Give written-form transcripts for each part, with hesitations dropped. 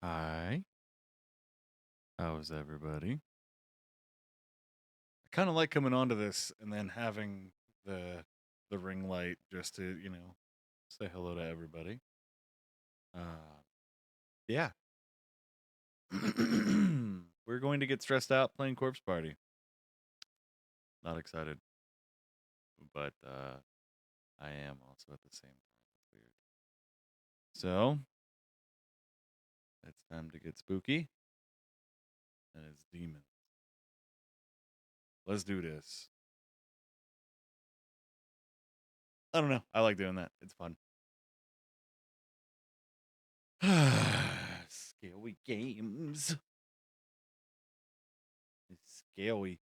Hi, how's everybody? I kind of like coming onto this and then having the ring light just to, say hello to everybody. Uh, yeah. We're going to get stressed out playing Corpse Party. Not excited, but I am also at the same time. It's weird. So, it's time to get spooky and it's demons. Let's do this. I don't know. I like doing that. It's fun. Scary games. It's scary.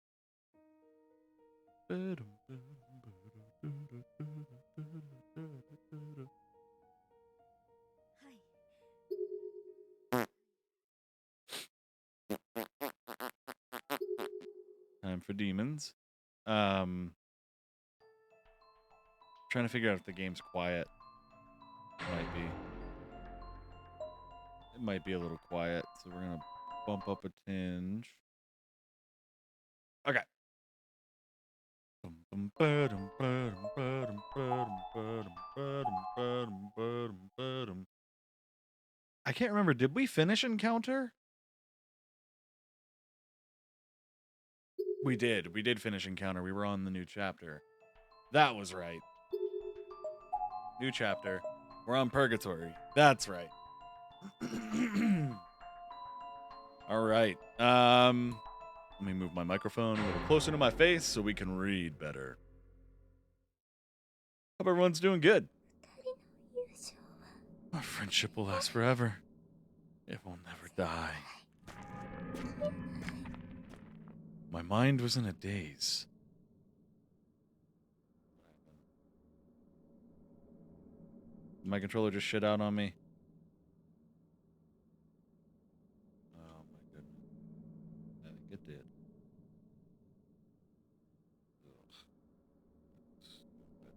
Time for demons. Trying to figure out if the game's quiet. Might be. It might be a little quiet, so we're gonna bump up a tinge. Okay. I can't remember. Did we finish Encounter? We did. We did finish Encounter. We were on the new chapter. That was right. New chapter. We're on Purgatory. That's right. All right. Let me move my microphone a little closer to my face so we can read better. Hope everyone's doing good. Our friendship will last forever. It will never die. My mind was in a daze. My controller just shit out on me. Oh my goodness. I think it did. Ugh. Stupid.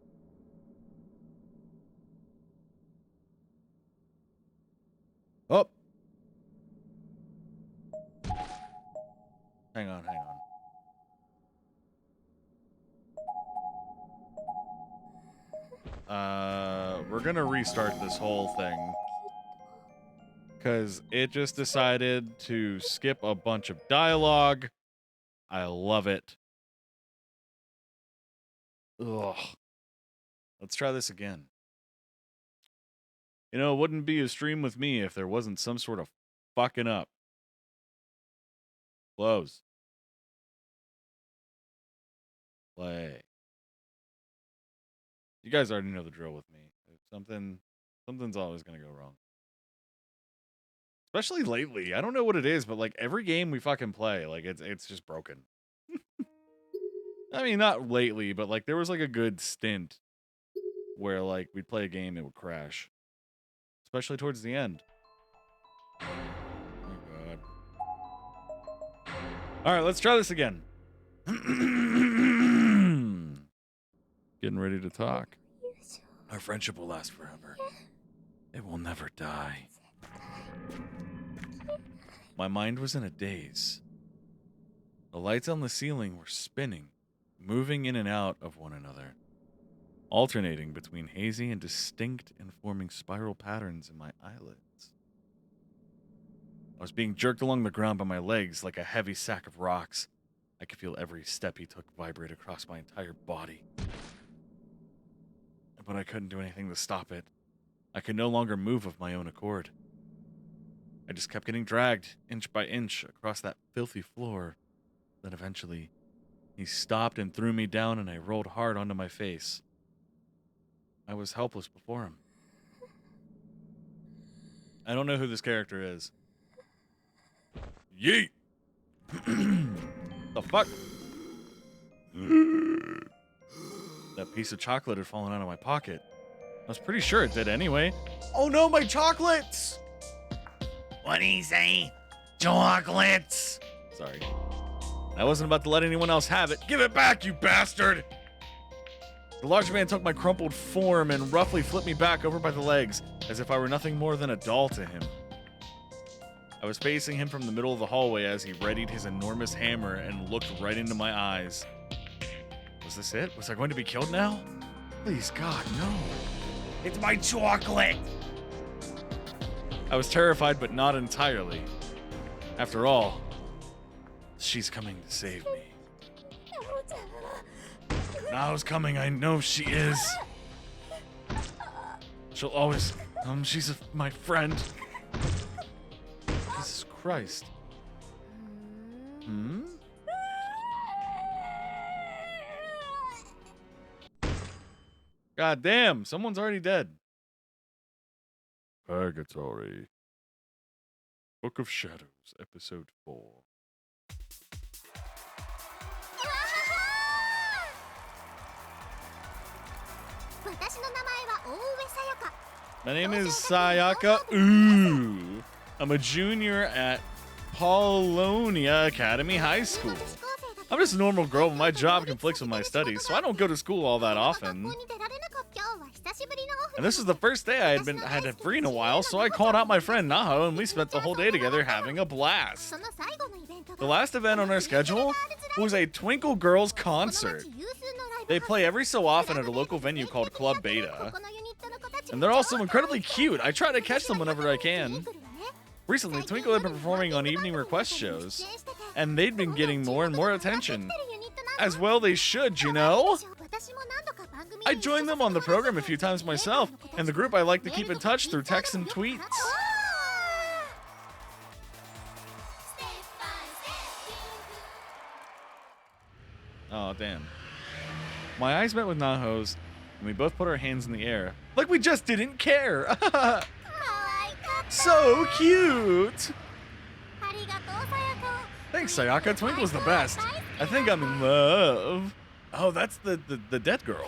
Oh! Hang on. We're gonna restart this whole thing. Because it just decided to skip a bunch of dialogue. I love it. Ugh. Let's try this again. It wouldn't be a stream with me if there wasn't some sort of fucking up. Close. Play. You guys already know the drill with me. If something's always gonna go wrong. Especially lately. I don't know what it is, but like every game we fucking play, like it's just broken. I mean, not lately, but like there was like a good stint where like we'd play a game, it would crash. Especially towards the end. Oh god. Alright, let's try this again. Getting ready to talk. Our friendship will last forever. It will never die. My mind was in a daze. The lights on the ceiling were spinning, moving in and out of one another, alternating between hazy and distinct and forming spiral patterns in my eyelids. I was being jerked along the ground by my legs like a heavy sack of rocks. I could feel every step he took vibrate across my entire body. But I couldn't do anything to stop it. I could no longer move of my own accord. I just kept getting dragged, inch by inch, across that filthy floor. Then eventually, he stopped and threw me down, and I rolled hard onto my face. I was helpless before him. I don't know who this character is. Yeet! The fuck? That piece of chocolate had fallen out of my pocket. I was pretty sure it did anyway. Oh no, my chocolates! What'd he say? Chocolates! Sorry. I wasn't about to let anyone else have it. Give it back, you bastard! The large man took my crumpled form and roughly flipped me back over by the legs, as if I were nothing more than a doll to him. I was facing him from the middle of the hallway as he readied his enormous hammer and looked right into my eyes. Was this it? Was I going to be killed now? Please, God, no. It's my chocolate. I was terrified, but not entirely. After all, she's coming to save me. Nao's coming, I know she is. She'll always come, she's my friend. Jesus Christ. Hmm? God damn, someone's already dead. Purgatory. Book of Shadows, Episode 4. My name is Sayaka. Ooh. I'm a junior at Paulonia Academy High School. I'm just a normal girl, but my job conflicts with my studies, so I don't go to school all that often. And this was the first day I had free in a while, so I called out my friend Naho, and we spent the whole day together having a blast. The last event on our schedule was a Twinkle Girls concert. They play every so often at a local venue called Club Beta. And they're also incredibly cute. I try to catch them whenever I can. Recently, Twinkle had been performing on evening request shows, and they'd been getting more and more attention. As well they should, you know? I joined them on the program a few times myself, and the group I like to keep in touch through texts and tweets. Oh, damn. My eyes met with Naho's, and we both put our hands in the air, like we just didn't care. So cute! Thanks, Sayaka. Twinkle's the best. I think I'm in love. Oh, that's the dead girl.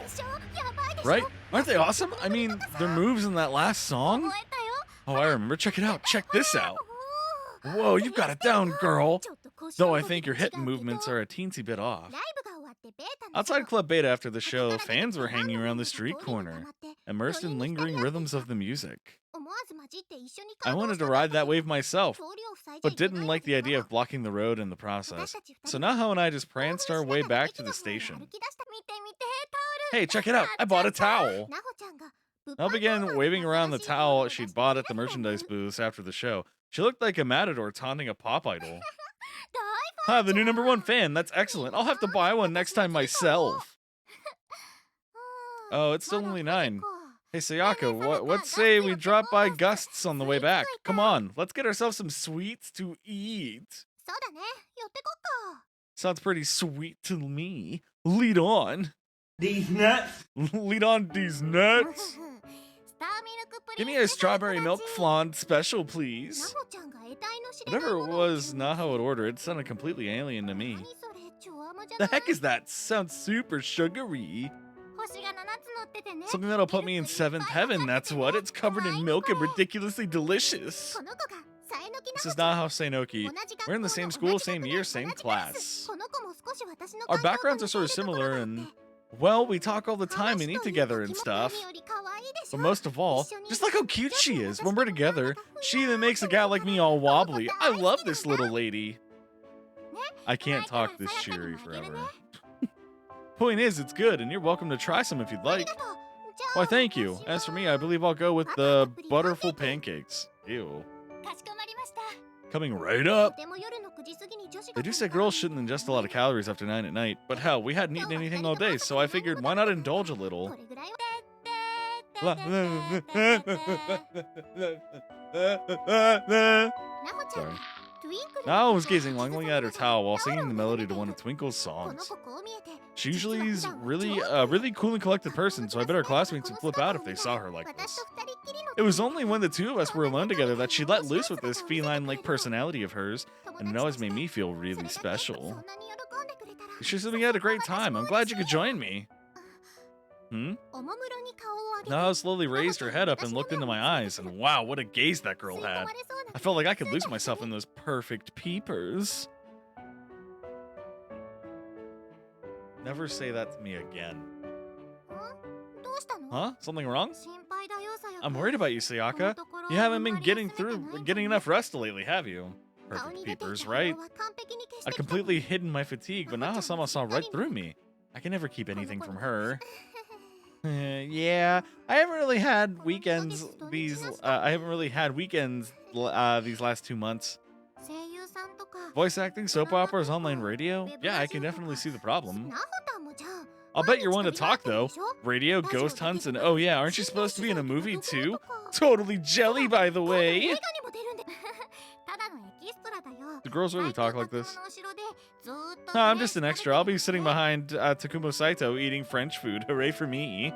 Right? Aren't they awesome? I mean, their moves in that last song? Oh, I remember. Check it out. Check this out. Whoa, you've got it down, girl. Though I think your hip movements are a teensy bit off. Outside Club Beta after the show, fans were hanging around the street corner, immersed in lingering rhythms of the music. I wanted to ride that wave myself, but didn't like the idea of blocking the road in the process. So Naho and I just pranced our way back to the station. Hey, check it out! I bought a towel! Naho began waving around the towel she'd bought at the merchandise booths after the show. She looked like a matador taunting a pop idol. Hi, the new #1 fan. That's excellent. I'll have to buy one next time myself. Oh, it's still only 9. Hey, Sayaka, what say we drop by Gust's on the way back? Come on, let's get ourselves some sweets to eat. Sounds pretty sweet to me. Lead on. These nuts. Lead on these nuts. Give me a strawberry milk flan special, please. Whatever it was Naho had ordered, it sounded completely alien to me. The heck is that? Sounds super sugary. Something that'll put me in 7th heaven, that's what. It's covered in milk and ridiculously delicious. This is Naho Seinoki. We're in the same school, same year, same class. Our backgrounds are sort of similar and, well, we talk all the time and eat together and stuff. But most of all, just look how cute she is. When we're together, she even makes a guy like me all wobbly. I love this little lady. I can't talk this cheery forever. Point is, it's good, and you're welcome to try some if you'd like. Why, thank you. As for me, I believe I'll go with the butterful pancakes. Ew. Coming right up. They do say girls shouldn't ingest a lot of calories after 9 at night, but hell, we hadn't eaten anything all day, so I figured why not indulge a little? Sorry. Nao was gazing longingly at her towel while singing the melody to one of Twinkle's songs. She usually is really cool and collected person, so I bet our classmates would flip out if they saw her like this. It was only when the two of us were alone together that she let loose with this feline-like personality of hers, and it always made me feel really special. She said we had a great time. I'm glad you could join me. Nao slowly raised her head up and looked into my eyes, and wow, what a gaze that girl had. I felt like I could lose myself in those perfect peepers. Never say that to me again. Huh? Something wrong? I'm worried about you, Sayaka. You haven't been getting enough rest lately, have you? Perfect peepers, right? I completely hidden my fatigue, but Naha-sama saw right through me. I can never keep anything from her. Yeah, I haven't really had weekends these last 2 months. Voice acting, soap operas, online radio? Yeah, I can definitely see the problem. I'll bet you're one to talk, though. Radio, ghost hunts, and oh yeah, aren't you supposed to be in a movie, too? Totally jelly, by the way! Do girls really talk like this? No, I'm just an extra. I'll be sitting behind Takumo Saito eating French food. Hooray for me.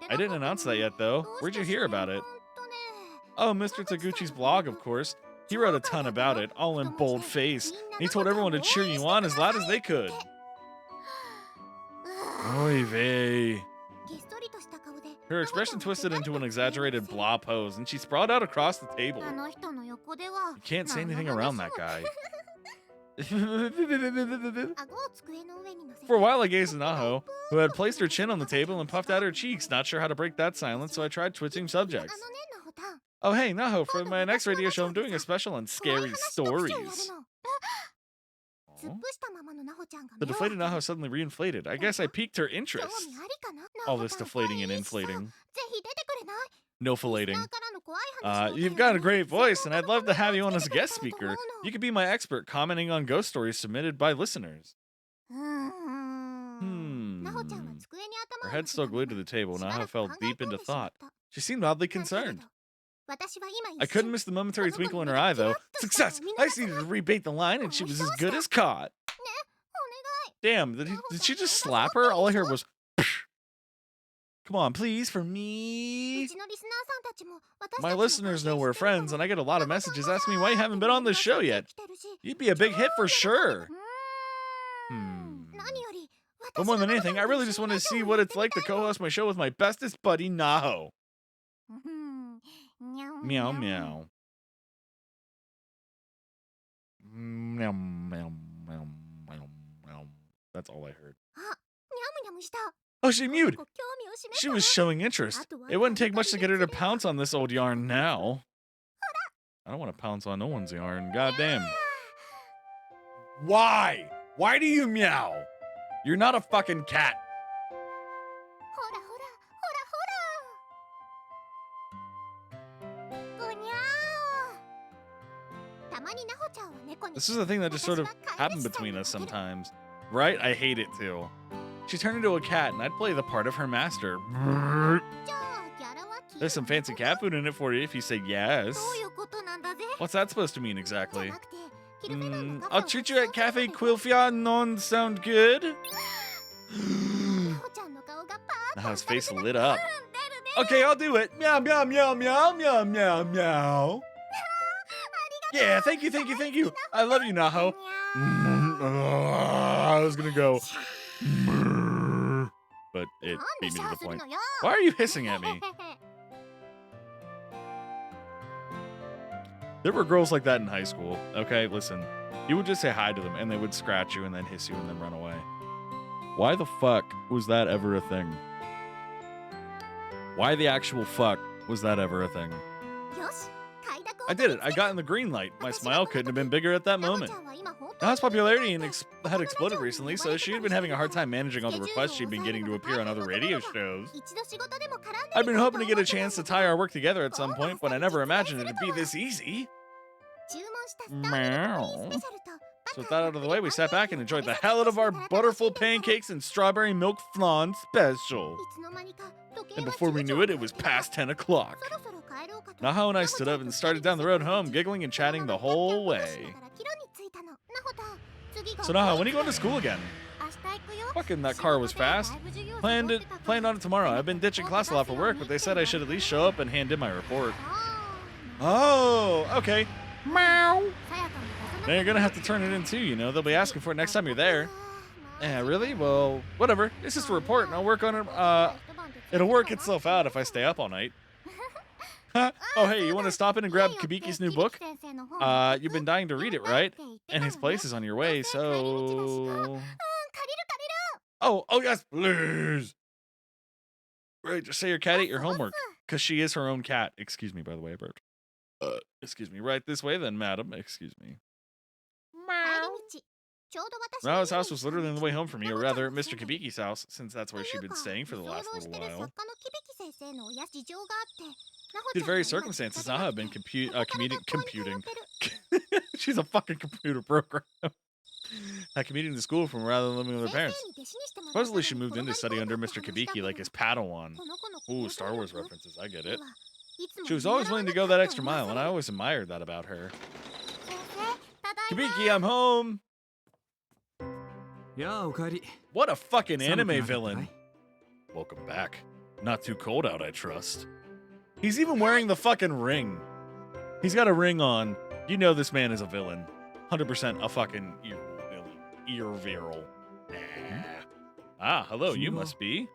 I didn't announce that yet, though. Where'd you hear about it? Oh, Mr. Taguchi's blog, of course. He wrote a ton about it, all in bold face. He told everyone to cheer you on as loud as they could. Oy vey. Her expression twisted into an exaggerated blah pose, and she sprawled out across the table. You can't say anything around that guy. For a while I gazed at Naho, who had placed her chin on the table and puffed out her cheeks, not sure how to break that silence, so I tried switching subjects. Oh hey, Naho, for my next radio show I'm doing a special on scary stories. Aww. The deflated Naho suddenly reinflated. I guess I piqued her interest. All this deflating and inflating. No filleting. You've got a great voice, and I'd love to have you on as a guest speaker. You could be my expert commenting on ghost stories submitted by listeners. Her head still glued to the table, Naho fell deep into thought. She seemed oddly concerned. I couldn't miss the momentary twinkle in her eye, though. Success! I just needed to rebait the line, and she was as good as caught. Damn, did she just slap her? All I heard was... Come on, please, for me. My listeners know we're friends, and I get a lot of messages asking me why you haven't been on this show yet. You'd be a big hit for sure. But more than anything, I really just want to see what it's like to co-host my show with my bestest buddy, Naho. Meow, meow. Meow, meow, meow, meow, meow. That's all I heard. Oh, she mewed. She was showing interest. It wouldn't take much to get her to pounce on this old yarn now. I don't want to pounce on no one's yarn. Goddamn. Why? Why do you meow? You're not a fucking cat. This is the thing that just sort of happened between us sometimes. Right? I hate it too. She turned into a cat and I'd play the part of her master. There's some fancy cat food in it for you if you say yes. What's that supposed to mean exactly? I'll treat you at Cafe Quilfia. Non sound good? Naho's face lit up. Okay, I'll do it. Meow, meow, meow, meow, meow, meow, meow. Yeah, thank you, thank you, thank you. I love you, Naho. I was gonna go, but it beat me to the point. Why are you hissing at me? There were girls like that in high school. Okay, listen. You would just say hi to them, and they would scratch you and then hiss you and then run away. Why the fuck was that ever a thing? Why the actual fuck was that ever a thing? I did it. I got in the green light. My smile couldn't have been bigger at that moment. Naho's popularity had exploded recently, so she had been having a hard time managing all the requests she'd been getting to appear on other radio shows. I'd been hoping to get a chance to tie our work together at some point, but I never imagined it'd be this easy. Meow. So with that out of the way, we sat back and enjoyed the hell out of our butterful pancakes and strawberry milk flan special. And before we knew it, it was past 10 o'clock. Naho and I stood up and started down the road home, giggling and chatting the whole way. So Naho, when are you going to school again? Fucking that car was fast. Planned on it tomorrow. I've been ditching class a lot for work, but they said I should at least show up and hand in my report. Oh, okay. Meow. Now you're gonna have to turn it in too, you know. They'll be asking for it next time you're there. Yeah, really? Well, whatever. It's just a report, and I'll work on it. It'll work itself out if I stay up all night. Oh, hey, you want to stop in and grab Kibiki's new book? You've been dying to read it, right? And his place is on your way, so... Oh, yes, please! Right, just say your cat ate your homework. Because she is her own cat. Excuse me, by the way, I burped. Excuse me. Right this way then, madam. Excuse me. Nao's house was literally on the way home for me, or rather, Mr. Kibiki's house, since that's where she'd been staying for the last little while. Due to various circumstances, Nao had been computing. She's a fucking computer program. Commuting to school from rather than living with her parents. Supposedly, she moved in to study under Mr. Kibiki like his Padawan. Ooh, Star Wars references. I get it. She was always willing to go that extra mile, and I always admired that about her. Kibiki, I'm home! What a fucking anime villain. Welcome back. Not too cold out, I trust. He's even wearing the fucking ring. He's got a ring on. You know this man is a villain. 100% a fucking ear viral. Nah. Ah, hello, you must be.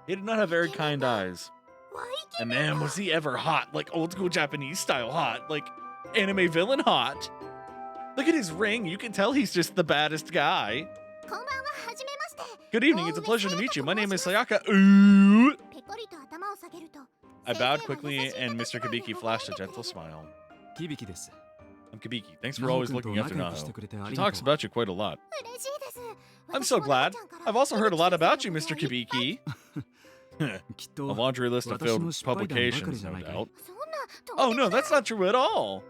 He did not have very kind eyes. And man, was he ever hot. Like old school Japanese style hot. Like anime villain hot. Look at his ring. You can tell he's just the baddest guy. Good evening. It's a pleasure to meet you. My name is Sayaka. Ooh. I bowed quickly and Mr. Kibiki flashed a gentle smile. I'm Kibiki. Thanks for always looking after Naho. She talks about you quite a lot. I'm so glad. I've also heard a lot about you, Mr. Kibiki. A laundry list of failed publications, no doubt. Oh no, that's not true at all.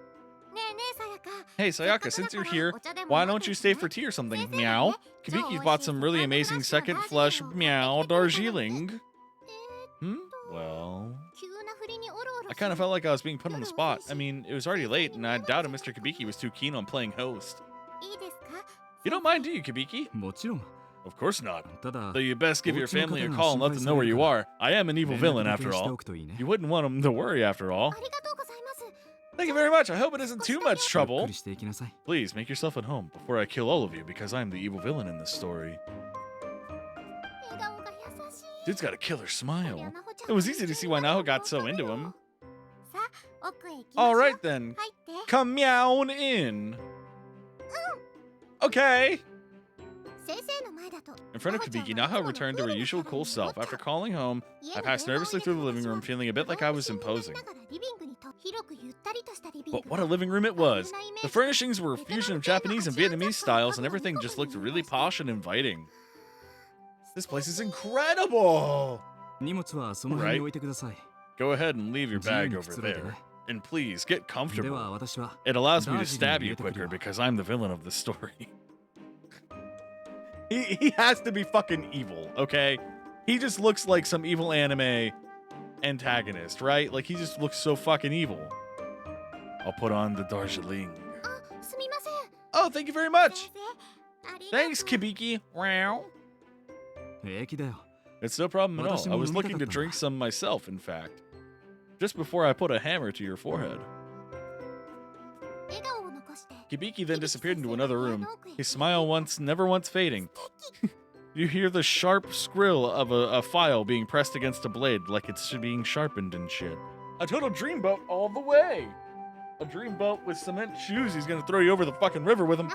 Hey, Sayaka, since you're here, why don't you stay for tea or something? Meow. Kibiki's bought some really amazing second flush meow Darjeeling. Well, I kind of felt like I was being put on the spot. I mean, it was already late, and I doubted Mr. Kibiki was too keen on playing host. You don't mind, do you, Kibiki? Of course not. Though you best give your family a call and let them know where you are. I am an evil villain, after all. You wouldn't want them to worry, after all. Thank you very much. I hope it isn't too much trouble. Please, make yourself at home before I kill all of you, because I'm the evil villain in this story. Dude's got a killer smile. It was easy to see why Naho got so into him. Alright then. Come meow in. Okay. In front of Kibiki, Naho returned to her usual cool self. After calling home, I passed nervously through the living room, feeling a bit like I was imposing. But what a living room it was! The furnishings were a fusion of Japanese and Vietnamese styles, and everything just looked really posh and inviting. This place is incredible! Right? Go ahead and leave your bag over there. And please, get comfortable. It allows me to stab you quicker because I'm the villain of the story. He has to be fucking evil, okay? He just looks like some evil anime antagonist, right? Like, he just looks so fucking evil. I'll put on the Darjeeling. Oh, thank you very much! Thanks, Kibiki. Wow. It's no problem at all. I was looking to drink some myself, in fact. Just before I put a hammer to your forehead. Kibiki then disappeared into another room, his smile never once fading. You hear the sharp skrill of a file being pressed against a blade like it's being sharpened and shit. A total dreamboat all the way! A dreamboat with cement shoes. He's gonna throw you over the fucking river with him.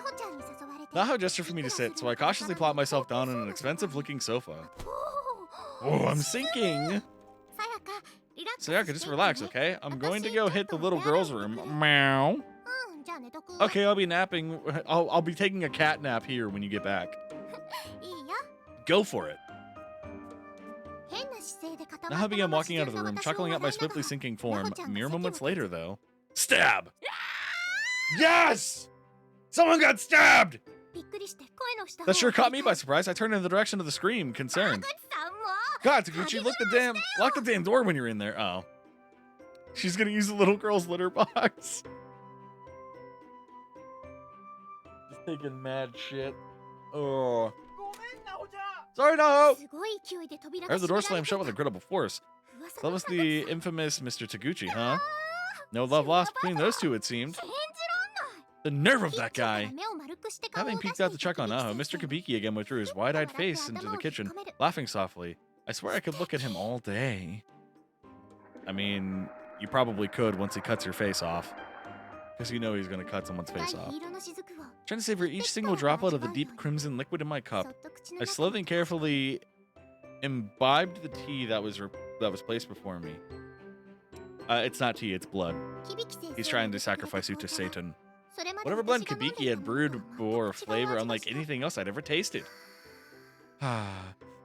Naho gestured for me to sit, so I cautiously plopped myself down on an expensive-looking sofa. Oh, I'm sinking! Sayaka, just relax, okay? I'm going to go hit the little girl's room. Meow. Okay, I'll be napping. I'll be taking a cat nap here when you get back. Go for it. Naho began walking out of the room, chuckling at my swiftly sinking form. Mere moments later, though. Stab! Yes! Someone got stabbed! That sure caught me by surprise. I turned in the direction of the scream, concerned. God, Taguchi, lock the damn door when you're in there. Oh. She's gonna use the little girl's litter box. Just taking mad shit. Oh. Sorry, no! I heard the door slam shut with incredible force. That was the infamous Mr. Taguchi, huh? No love lost between those two, it seemed. The nerve of that guy! Having peeked out to check on Naho, Mr. Kibiki again withdrew his wide-eyed face into the kitchen, laughing softly. I swear I could look at him all day. I mean, you probably could once he cuts your face off. Because you know he's going to cut someone's face off. Trying to savor each single droplet of the deep crimson liquid in my cup. I slowly and carefully imbibed the tea that was placed before me. It's not tea, it's blood. He's trying to sacrifice you to Satan. Whatever blend Kibiki had brewed bore a flavor unlike anything else I'd ever tasted.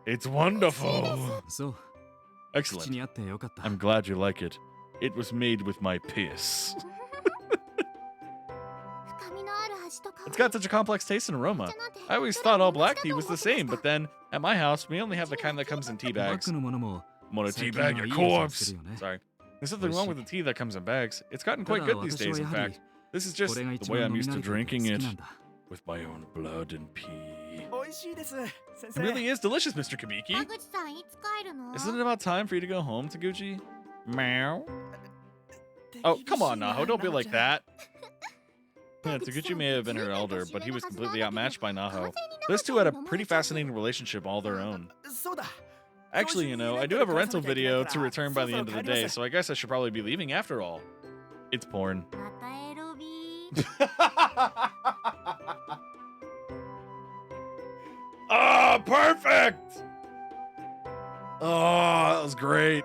It's wonderful. Excellent. I'm glad you like it. It was made with my piss. It's got such a complex taste and aroma. I always thought all black tea was the same, but then at my house, we only have the kind that comes in tea bags. Want to tea bag your corpse? Sorry. There's nothing wrong with the tea that comes in bags. It's gotten quite good these days, in fact. This is just the way I'm used to drinking it. With my own blood and pee. It really is delicious, Mr. Kibiki. Isn't it about time for you to go home, Taguchi? Meow. Oh, come on, Naho. Don't be like that. Taguchi may have been her elder, but he was completely outmatched by Naho. Those two had a pretty fascinating relationship all their own. Actually, you know, I do have a rental video to return by the end of the day, so I guess I should probably be leaving after all. It's porn. Oh, perfect! Oh, that was great.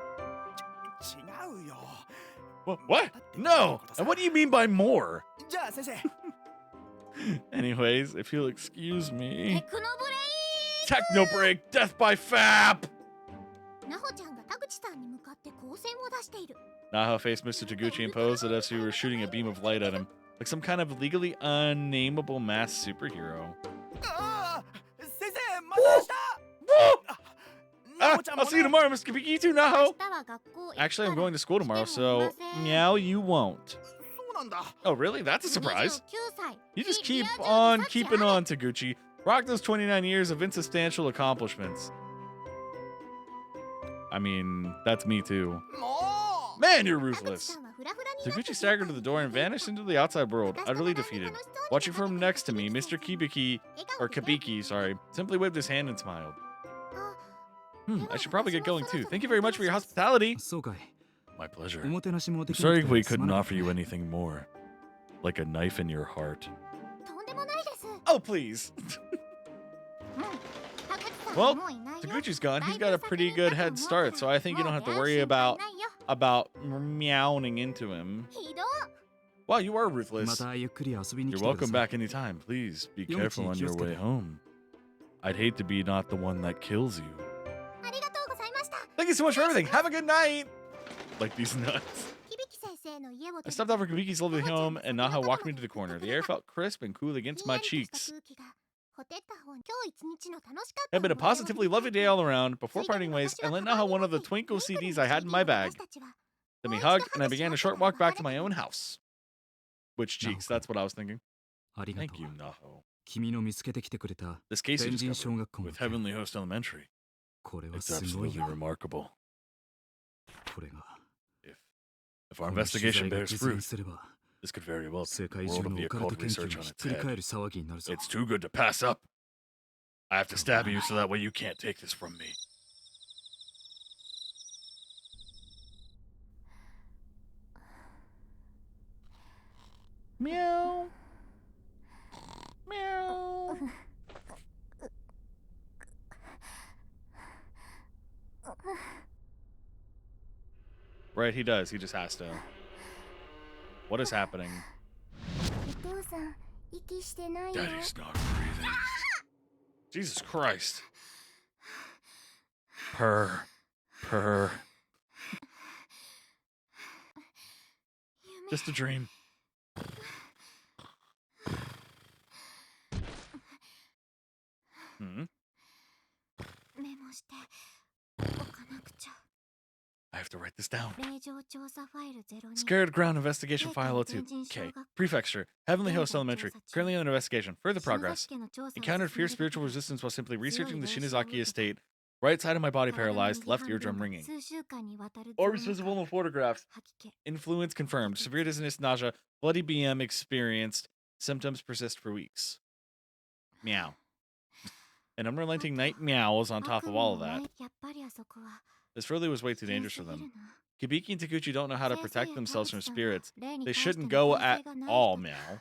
What? No! And what do you mean by more? Anyways, if you'll excuse me. Techno break, death by FAP! Naho faced Mr. Taguchi and posed as if he were shooting a beam of light at him, like some kind of legally unnameable mass superhero. I'll see you tomorrow, Mr. Kibiki. You too, Naho. Actually, I'm going to school tomorrow, so meow, you won't. Oh, really? That's a surprise. You just keep on keeping on, Taguchi. Rock those 29 years of insubstantial accomplishments. I mean, that's me too. Man, you're ruthless. Taguchi staggered to the door and vanished into the outside world, utterly defeated. Watching from next to me, Mr. Kibiki, sorry, simply waved his hand and smiled. I should probably get going too. Thank you very much for your hospitality. My pleasure. I'm sorry we couldn't offer you anything more. Like a knife in your heart. Oh, please. Well, Taguchi's gone. He's got a pretty good head start, so I think you don't have to worry about meowing into him. Wow, you are ruthless. You're welcome back anytime. Please be careful on your way home. I'd hate to be not the one that kills you. Thank you so much for everything. Have a good night. Like these nuts. I stepped out for Kibiki's lovely home, and Naho walked me to the corner. The air felt crisp and cool against my cheeks. It had been a positively lovely day all around. Before parting ways, I lent Naho one of the Twinkle CDs I had in my bag. Then we hugged, and I began a short walk back to my own house. Which cheeks? That's what I was thinking. Thank you, Naho. This case you discovered with Heavenly Host Elementary. It's absolutely remarkable. If our investigation bears fruit, this could very well turn the world of the occult research on its head. It's too good to pass up. I have to stab you so that way you can't take this from me. Meow. Meow. Right, he does. He just has to. What is happening? Daddy's not breathing. Jesus Christ. Purr. Purr. Just a dream. I have to write this down. Scared Ground Investigation File 02. K. Prefecture. Heavenly Host Elementary. Currently under investigation. Further progress. Encountered fierce spiritual resistance while simply researching the Shinozaki estate. Right side of my body paralyzed. Left eardrum ringing. Orbs visible in photographs. Influence confirmed. Severe dizziness, nausea. Bloody BM experienced. Symptoms persist for weeks. Meow. And unrelenting night meows on top of all of that. This really was way too dangerous for them. Kibiki and Taguchi don't know how to protect themselves from spirits. They shouldn't go at all, meow.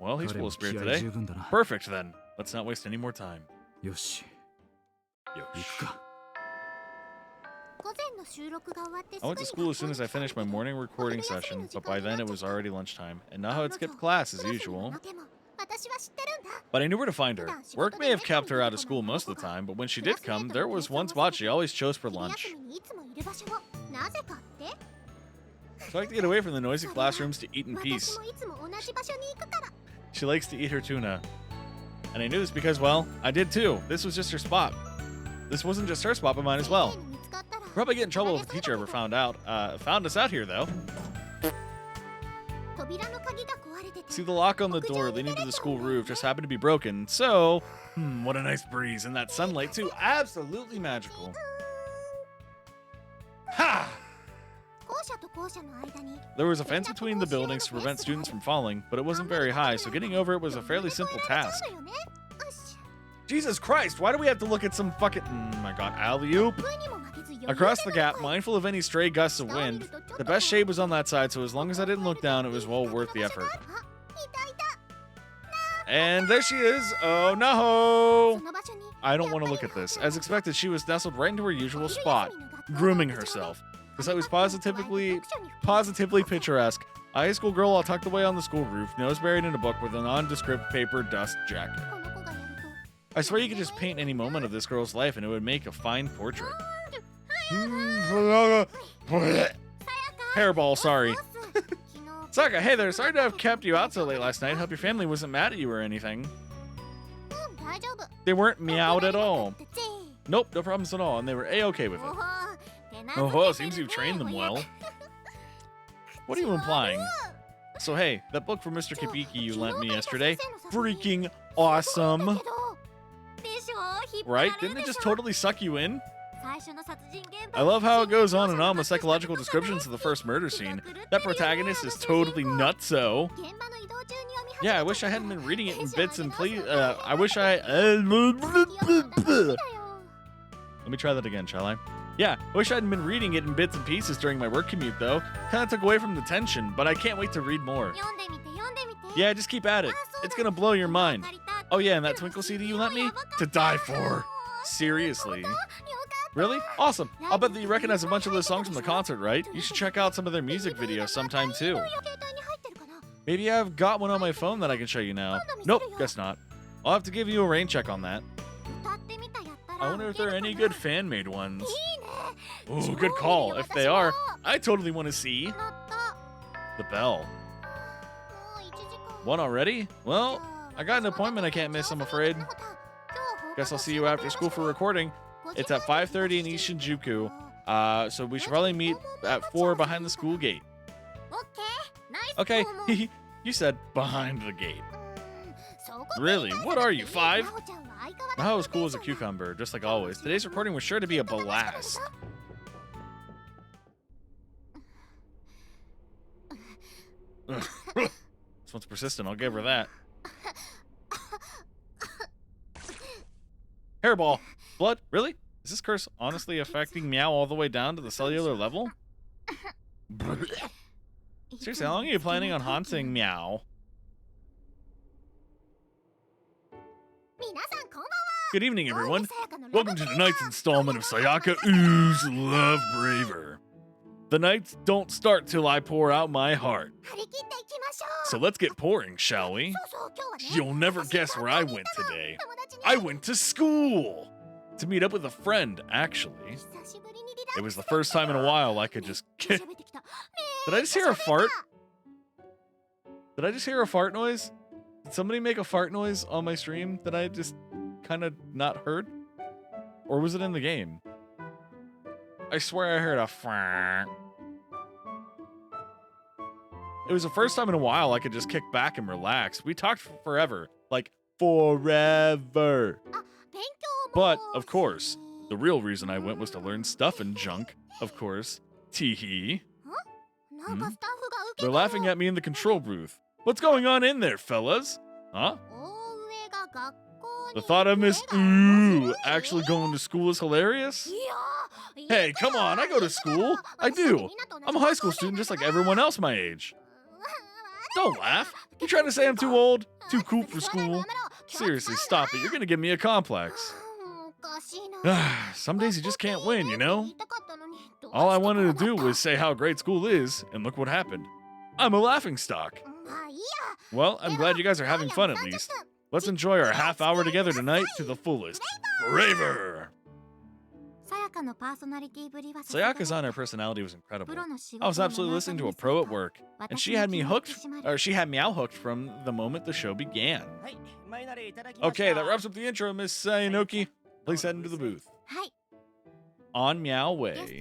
Well, he's 彼 full も of spirit 気合 today. 十分だな。 Perfect then. Let's not waste any more time. よし、 Yo. 行くか。I went to school as soon as I finished my morning recording session, but by then it was already lunchtime, and Naho had skipped class as usual. But I knew where to find her. Work may have kept her out of school most of the time, but when she did come, there was one spot she always chose for lunch. She liked to get away from the noisy classrooms to eat in peace. She likes to eat her tuna. And I knew this because, well, I did too. This was just her spot. This wasn't just her spot, but mine as well. Probably get in trouble if the teacher ever found us out here, though. See, the lock on the door leading to the school roof just happened to be broken, so... what a nice breeze, and that sunlight, too. Absolutely magical. Ha! There was a fence between the buildings to prevent students from falling, but it wasn't very high, so getting over it was a fairly simple task. Jesus Christ, why do we have to look at some fucking... my god, alley-oop? Across the gap, mindful of any stray gusts of wind, the best shade was on that side, so as long as I didn't look down, it was well worth the effort. And there she is! Oh no! I don't want to look at this. As expected, she was nestled right into her usual spot, grooming herself. The sight was positively picturesque. A high school girl all tucked away on the school roof, nose buried in a book with a nondescript paper dust jacket. I swear you could just paint any moment of this girl's life and it would make a fine portrait. Hairball, sorry. Saka, hey there, sorry to have kept you out so late last night. Hope your family wasn't mad at you or anything. They weren't meowed at all. Nope, no problems at all, and they were A-okay with it. Oh, seems you've trained them well. What are you implying? So hey, that book from Mr. Kibiki you lent me yesterday, freaking awesome. Right? Didn't it just totally suck you in? I love how it goes on and on with psychological descriptions of the first murder scene. That protagonist is totally nutso. Yeah, I wish I hadn't been reading it in bits and I wish I... Let me try that again, shall I? Yeah, I wish I hadn't been reading it in bits and pieces during my work commute, though. Kinda took away from the tension, but I can't wait to read more. Yeah, just keep at it. It's gonna blow your mind. Oh yeah, and that Twinkle CD you lent me? To die for. Seriously. Really? Awesome. I'll bet that you recognize a bunch of those songs from the concert, right? You should check out some of their music videos sometime, too. Maybe I've got one on my phone that I can show you now. Nope, guess not. I'll have to give you a rain check on that. I wonder if there are any good fan-made ones. Ooh, good call. If they are, I totally want to see the bell. One already? Well, I got an appointment I can't miss, I'm afraid. Guess I'll see you after school for recording. It's at 5:30 in East Shinjuku, so we should probably meet at 4 behind the school gate. Okay, you said behind the gate. Really? What are you, 5? Naho was cool as a cucumber, just like always. Today's recording was sure to be a blast. This one's persistent, I'll give her that. Hairball. Blood? Really? Is this curse honestly affecting Meow all the way down to the cellular level? Seriously, how long are you planning on haunting Meow? Good evening, everyone. Welcome to tonight's installment of Sayaka Ooze Love Braver. The nights don't start till I pour out my heart. So let's get pouring, shall we? You'll never guess where I went today. I went to school! To meet up with a friend, actually. It was the first time in a while I could just get... Did I just hear a fart? Did I just hear a fart noise? Did somebody make a fart noise on my stream that I just kind of not heard? Or was it in the game? I swear I heard a fart. It was the first time in a while I could just kick back and relax. We talked forever. Like, forever. But, of course, the real reason I went was to learn stuff and junk. Of course. Teehee. They're laughing at me in the control booth. What's going on in there, fellas? Huh? The thought of Miss Ooh actually going to school is hilarious? Hey, come on, I go to school. I do. I'm a high school student just like everyone else my age. Don't laugh. You trying to say I'm too old? Too cool for school? Seriously, stop it. You're gonna give me a complex. Some days you just can't win, you know? All I wanted to do was say how great school is, and look what happened. I'm a laughingstock. Well, I'm glad you guys are having fun at least. Let's enjoy our half hour together tonight to the fullest. Braver! Sayaka's on her personality was incredible. I was absolutely listening to a pro at work, and she had me Meow hooked from the moment the show began. Okay, that wraps up the intro, Miss Sayanoki. Please head into the booth. On Meow Way.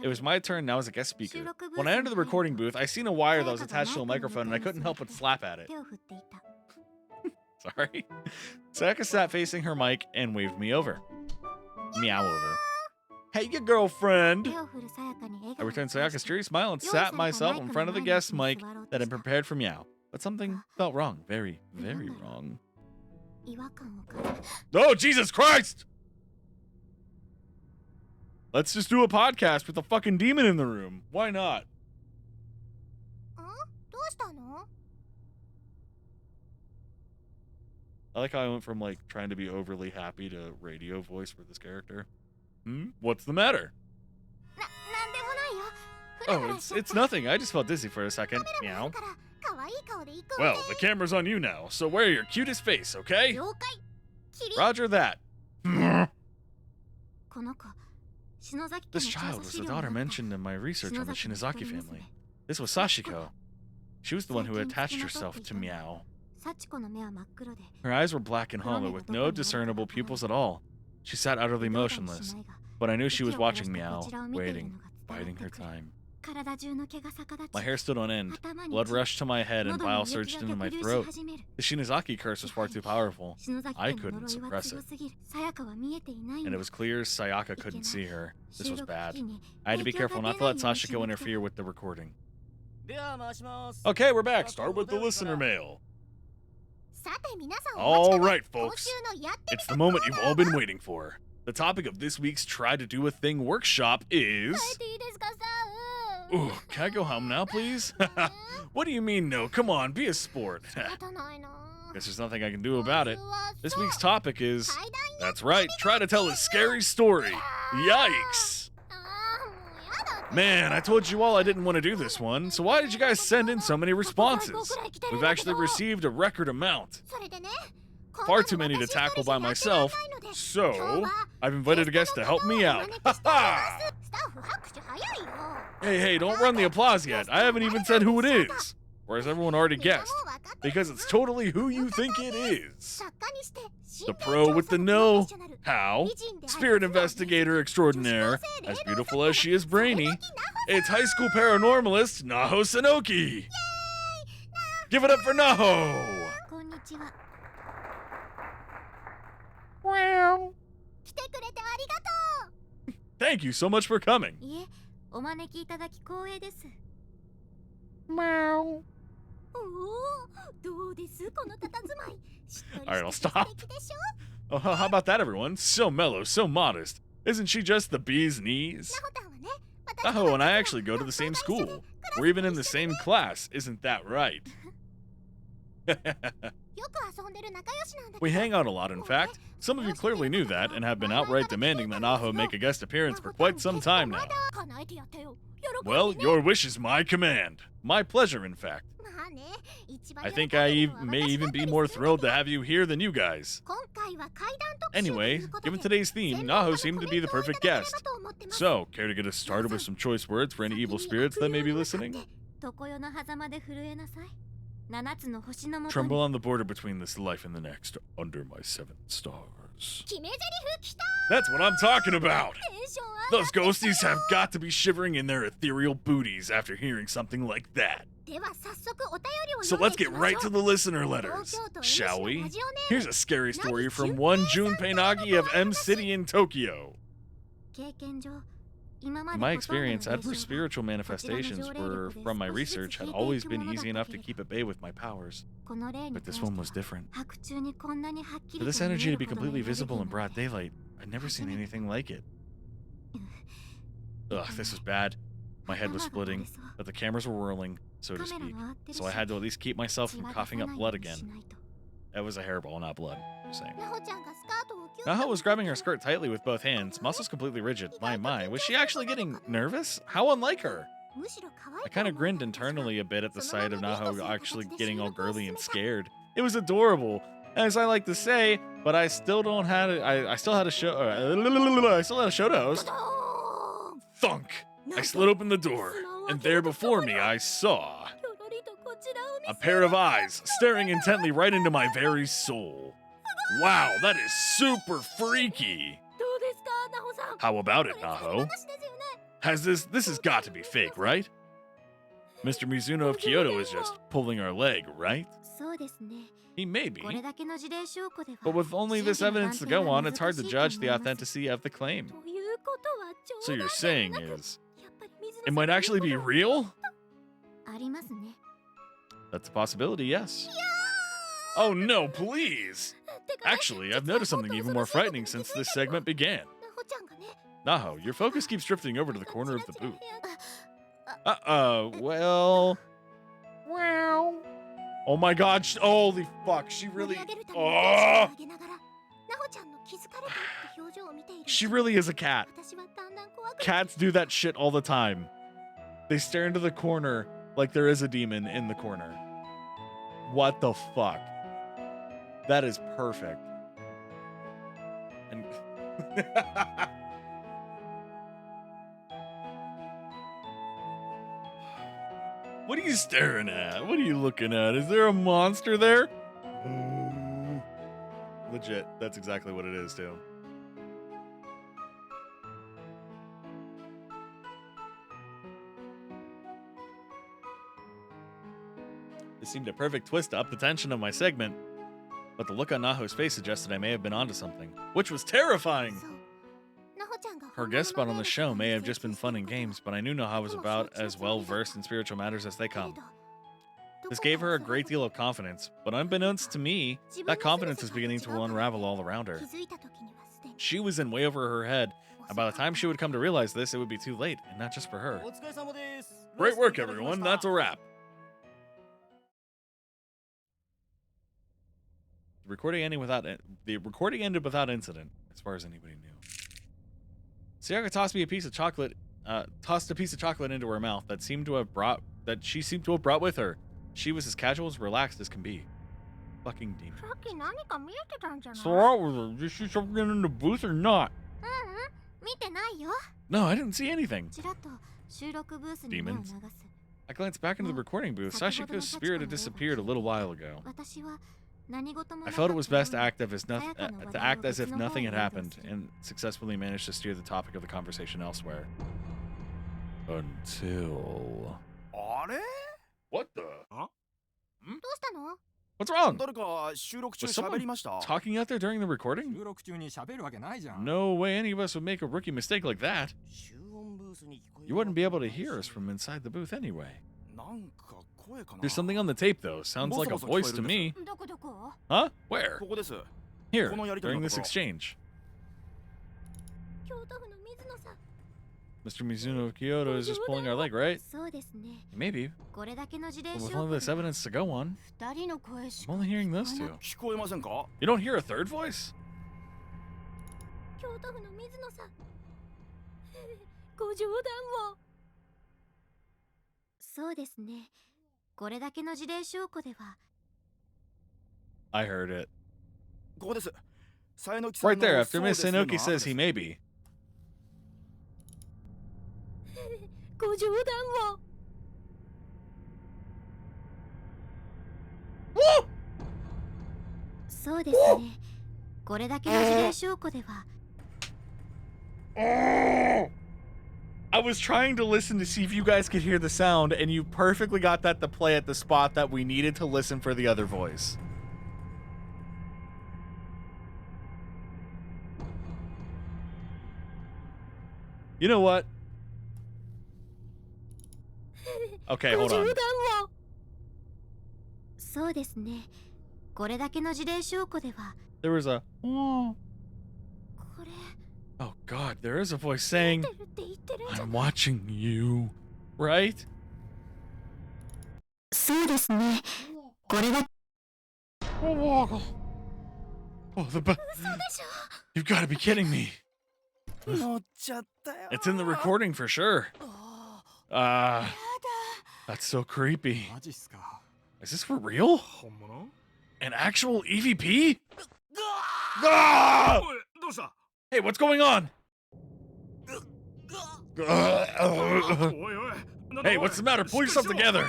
It was my turn now as a guest speaker. When I entered the recording booth, I seen a wire that was attached to a microphone, and I couldn't help but slap at it. Sorry. Sayaka sat facing her mic and waved me over. Meow over. Hey, your girlfriend! I returned Sayaka's cheery smile and sat myself in front of the guest mic that had prepared for Meow. But something felt wrong. Very, very wrong. Oh, Jesus Christ! Let's just do a podcast with a fucking demon in the room. Why not? I like how I went from, like, trying to be overly happy to radio voice for this character. What's the matter? Oh, it's nothing. I just felt dizzy for a second. Meow. Well, the camera's on you now, so wear your cutest face, okay? Roger that. This child was the daughter mentioned in my research on the Shinozaki family. This was Sachiko. She was the one who attached herself to Meow. Her eyes were black and hollow with no discernible pupils at all. She sat utterly motionless, but I knew she was watching Meow, waiting, biding her time. My hair stood on end, blood rushed to my head and bile surged into my throat. The Shinozaki curse was far too powerful. I couldn't suppress it. And it was clear Sayaka couldn't see her. This was bad. I had to be careful not to let Sachiko interfere with the recording. Okay, we're back. Start with the listener mail. All right, folks. It's the moment you've all been waiting for. The topic of this week's Try to Do a Thing workshop is... Ooh, can I go home now, please? What do you mean no? Come on, be a sport. Guess there's nothing I can do about it. This week's topic is... That's right, try to tell a scary story. Yikes! Man, I told you all I didn't want to do this one, so why did you guys send in so many responses? We've actually received a record amount. Far too many to tackle by myself, so I've invited a guest to help me out. Ha ha! Hey, don't run the applause yet. I haven't even said who it is. Or has everyone already guessed? Because it's totally who you think it is. The pro with the know-how, spirit investigator extraordinaire, as beautiful as she is brainy. It's high school paranormalist Naho Sanoki. Give it up for Naho. Wow. Thank you so much for coming. Meow. Alright, I'll stop. Oh, how about that, everyone? So mellow, so modest. Isn't she just the bee's knees? Naho and I actually go to the same school. We're even in the same class, isn't that right? We hang out a lot, in fact. Some of you clearly knew that and have been outright demanding that Naho make a guest appearance for quite some time now. Well, your wish is my command. My pleasure, in fact. I think I may even be more thrilled to have you here than you guys. Anyway, given today's theme, Naho seemed to be the perfect guest. So, care to get us started with some choice words for any evil spirits that may be listening? Tremble on the border between this life and the next, under my 7 stars. That's what I'm talking about! Those ghosties have got to be shivering in their ethereal booties after hearing something like that. So let's get right to the listener letters, shall we? Here's a scary story from one Junpei Nagi of M City in Tokyo. In my experience, adverse spiritual manifestations were, from my research, had always been easy enough to keep at bay with my powers. But this one was different. For this energy to be completely visible in broad daylight, I'd never seen anything like it. Ugh, this was bad. My head was splitting, but the cameras were whirling, so to speak, so I had to at least keep myself from coughing up blood again. It was a hairball, not blood. Just saying. なほちゃんがスカートをキュッと Naho was grabbing her skirt tightly with both hands, muscles completely rigid. My, was she actually getting nervous? How unlike her? むしろ可愛い I kind of grinned internally a bit at the sight of Naho actually getting all girly and scared. It was adorable, as I like to say, but I still don't have it. I still had a show. I still had a show to host. ドーン Thunk! I slid open the door, and there before me I saw ひょろりとこちらを見 a せ pair of eyes staring intently right into my very soul. Wow, that is super freaky. どうですかなほさん How about it, これ Naho? 話ですよね Has this has got to be fake, right? Mr. Mizuno of Kyoto is just pulling our leg, right? そうですね He may be. これだけの事例証拠では But with only this evidence to go on, it's hard to judge the authenticity of the claim. ということは So 冗談 you're では saying なく is やっぱり水野 it さん might の actually be 言うこと real? ありますね That's a possibility, yes. Oh no, please! てかね Actually, I've noticed something even more frightening since this segment began. なほちゃんがね Naho, your focus keeps drifting over to the corner of the booth. あ Well. Oh my god, holy fuck, she 盛り really. 上げるために Oh! 手を上げながらなほちゃんの気づかれたって表情を見ている She really is a cat. 私はだんだん怖く Cats do that shit all the time. They stare into the corner like there is a demon in the corner. What the fuck? That is perfect. And what are you staring at? What are you looking at? Is there a monster there? Legit, that's exactly what it is, too. This seemed a perfect twist to up the tension of my segment, but the look on Naho's face suggested I may have been onto something, which was terrifying. そうなほちゃんが Her guest spot on the show may have just been fun and games, but I knew Naho was about as well versed in spiritual matters as they come. This gave her a great deal of confidence, but unbeknownst to me, that confidence is beginning to unravel all around her. 気づいた時にはすでに She was in way over her head, and by the time she would come to realize this, it would be too late, and not just for her. お疲れ様です。 Great work, everyone. That's a wrap. The recording ended without incident, as far as anybody knew. Sayaka tossed a piece of chocolate into her mouth that she seemed to have brought with her. She was as casual as relaxed as can be. Fucking demon. さっき何か見えてたんじゃない So what was it? Did she something in the booth or not? 見てないよ No, I didn't see anything. ちらっと収録ブースに目を流す I glanced back into the recording booth. Sashiko's spirit had disappeared a little while ago. 私は何事も I な felt か it っ was たよ best う to に act as if nothing had happened and successfully managed to steer the topic of the conversation elsewhere. Until... あれ What the? どうしたの What's wrong? 誰か収録中 Was someone 喋りました talking out there during the recording? 収録中に喋るわけないじゃん No way any of us would make a rookie mistake like that. 集音ブースに聞こえる You wouldn't be able to hear us from inside the booth anyway. なんか声かな There's something on the tape though. Sounds like a voice to me. どこどこ Huh? Where? ここです Here, このやりとり during の this ところ。 exchange. 京都府の水野さん Mr. Mizuno of Kyoto is just pulling our leg, right? そうですね Maybe. これだけの事例 But 証 with 拠 all で this evidence to go on, 二人の声し I'm か only hearing those two. 聞こえませんか You don't hear a third voice? 京都府の水野さんご冗談をそうですねこれだけの事例証拠では I heard it. ここです佐野木さん Right の there, after そうで Miss すの Sanoki says he may be. ご冗談をそうですねこれだけの事例証拠では I was trying to listen to see if you guys could hear the sound, and you perfectly got that to play at the spot that we needed to listen for the other voice. You know what? Okay, ご hold 冗 on. 談をそうですねこれだけの事例証拠では There was a... これ Oh god, there is a voice saying, 出るって言ってるんじゃ I'm watching you, right? そうですねこれだ Oh, you've got to be kidding me. 乗っちゃったよ。 It's in the recording for sure. あ That's so creepy. マジっすか。 Is this for real? 本物？ An actual EVP? Ah! おい、どうした？ Hey, what's going on? おいおい。 Hey, what's the matter? Pull yourself together.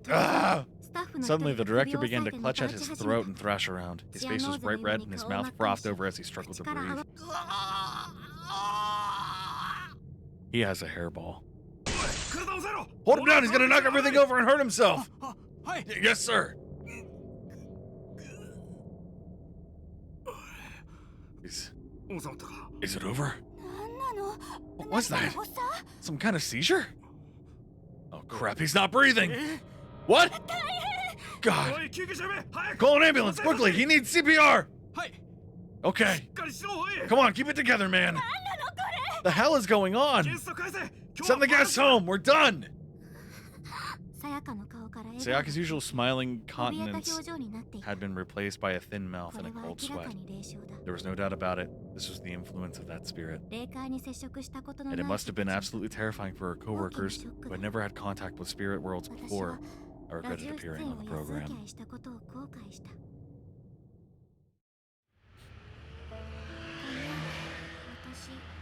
Ah! スタッフの一人 Suddenly, the が director 首を began 押 to さえて clutch at 抜か his し始 throat めた and thrash around. His face was bright red and his mouth frothed over as he struggled to breathe. He has a hairball. 体押せろ。 Hold him down! He's gonna knock everything over and hurt himself! はい。 Yes, sir!収まったか。 Is it over? 何なの What was that? おっさん Some kind of seizure? Oh crap, he's not breathing! What? お God! い、救急車呼べ。早く。 Call an ambulance quickly! He needs CPR! はい。 Okay, しっかりしろ、おい。 come on, keep it together, man! The hell is going ゲ on? スト返せ。 Send the guests home! We're done! さやかの顔から笑顔 Sayaka's usual smiling 怯えた countenance 表情になっていた had been replaced by a thin mouth こ and れ a は cold 明らか sweat. に霊障だ There was no doubt about it. This was the influence of that spirit. 霊界に接触したことの And な it い must have been 人たち absolutely terrifying for her coworkers who had never had contact with spirit worlds 私 before. は I ラ regretted ジオ出 appearing 演 on を the 安請け program. 合いしたことを後悔した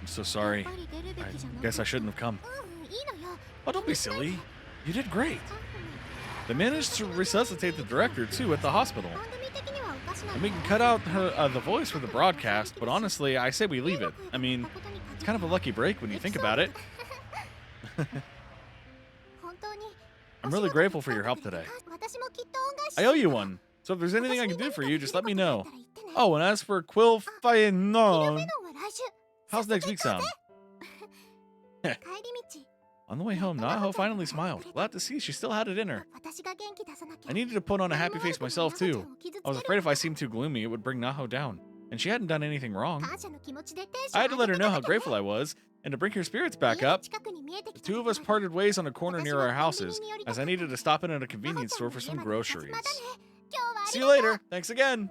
I'm so sorry. やっぱり出るべ I きじゃな guess I shouldn't have come. うんいいのよ Oh, don't be silly. You did great. スタッフも They managed to resuscitate the director, too, at the hospital. 番組的にはおかしな And we can cut out the voice for the broadcast, but honestly, I say we leave it. I mean, it's kind of a lucky break when you think about it. 本当に I'm really grateful for your help today. 私もきっと恩返し I owe you one. So if there's anything I can do for you, just let me know. 私に何かできることがあったら言ってね Oh, and as for Quill Fainon, フェノンは来週 how's next week sound? 帰り道 On the way home, Naho finally smiled. Glad to see she still had it in her. 私が元気出さなきゃ I needed to put on a happy face myself, too. I was afraid if I seemed too gloomy, it would bring Naho down. And she hadn't done anything wrong. 感謝の気持ちでテンション I had to let her know how 上げて grateful I was, and to bring her spirits back 家の up. 近くに見えて The きた two of us ところで parted ways on a corner near our houses, as I needed to stop in at a なほ convenience ちゃん store の for 家 some まで先 groceries. まだね今日はあ See り you がとう later. Thanks again.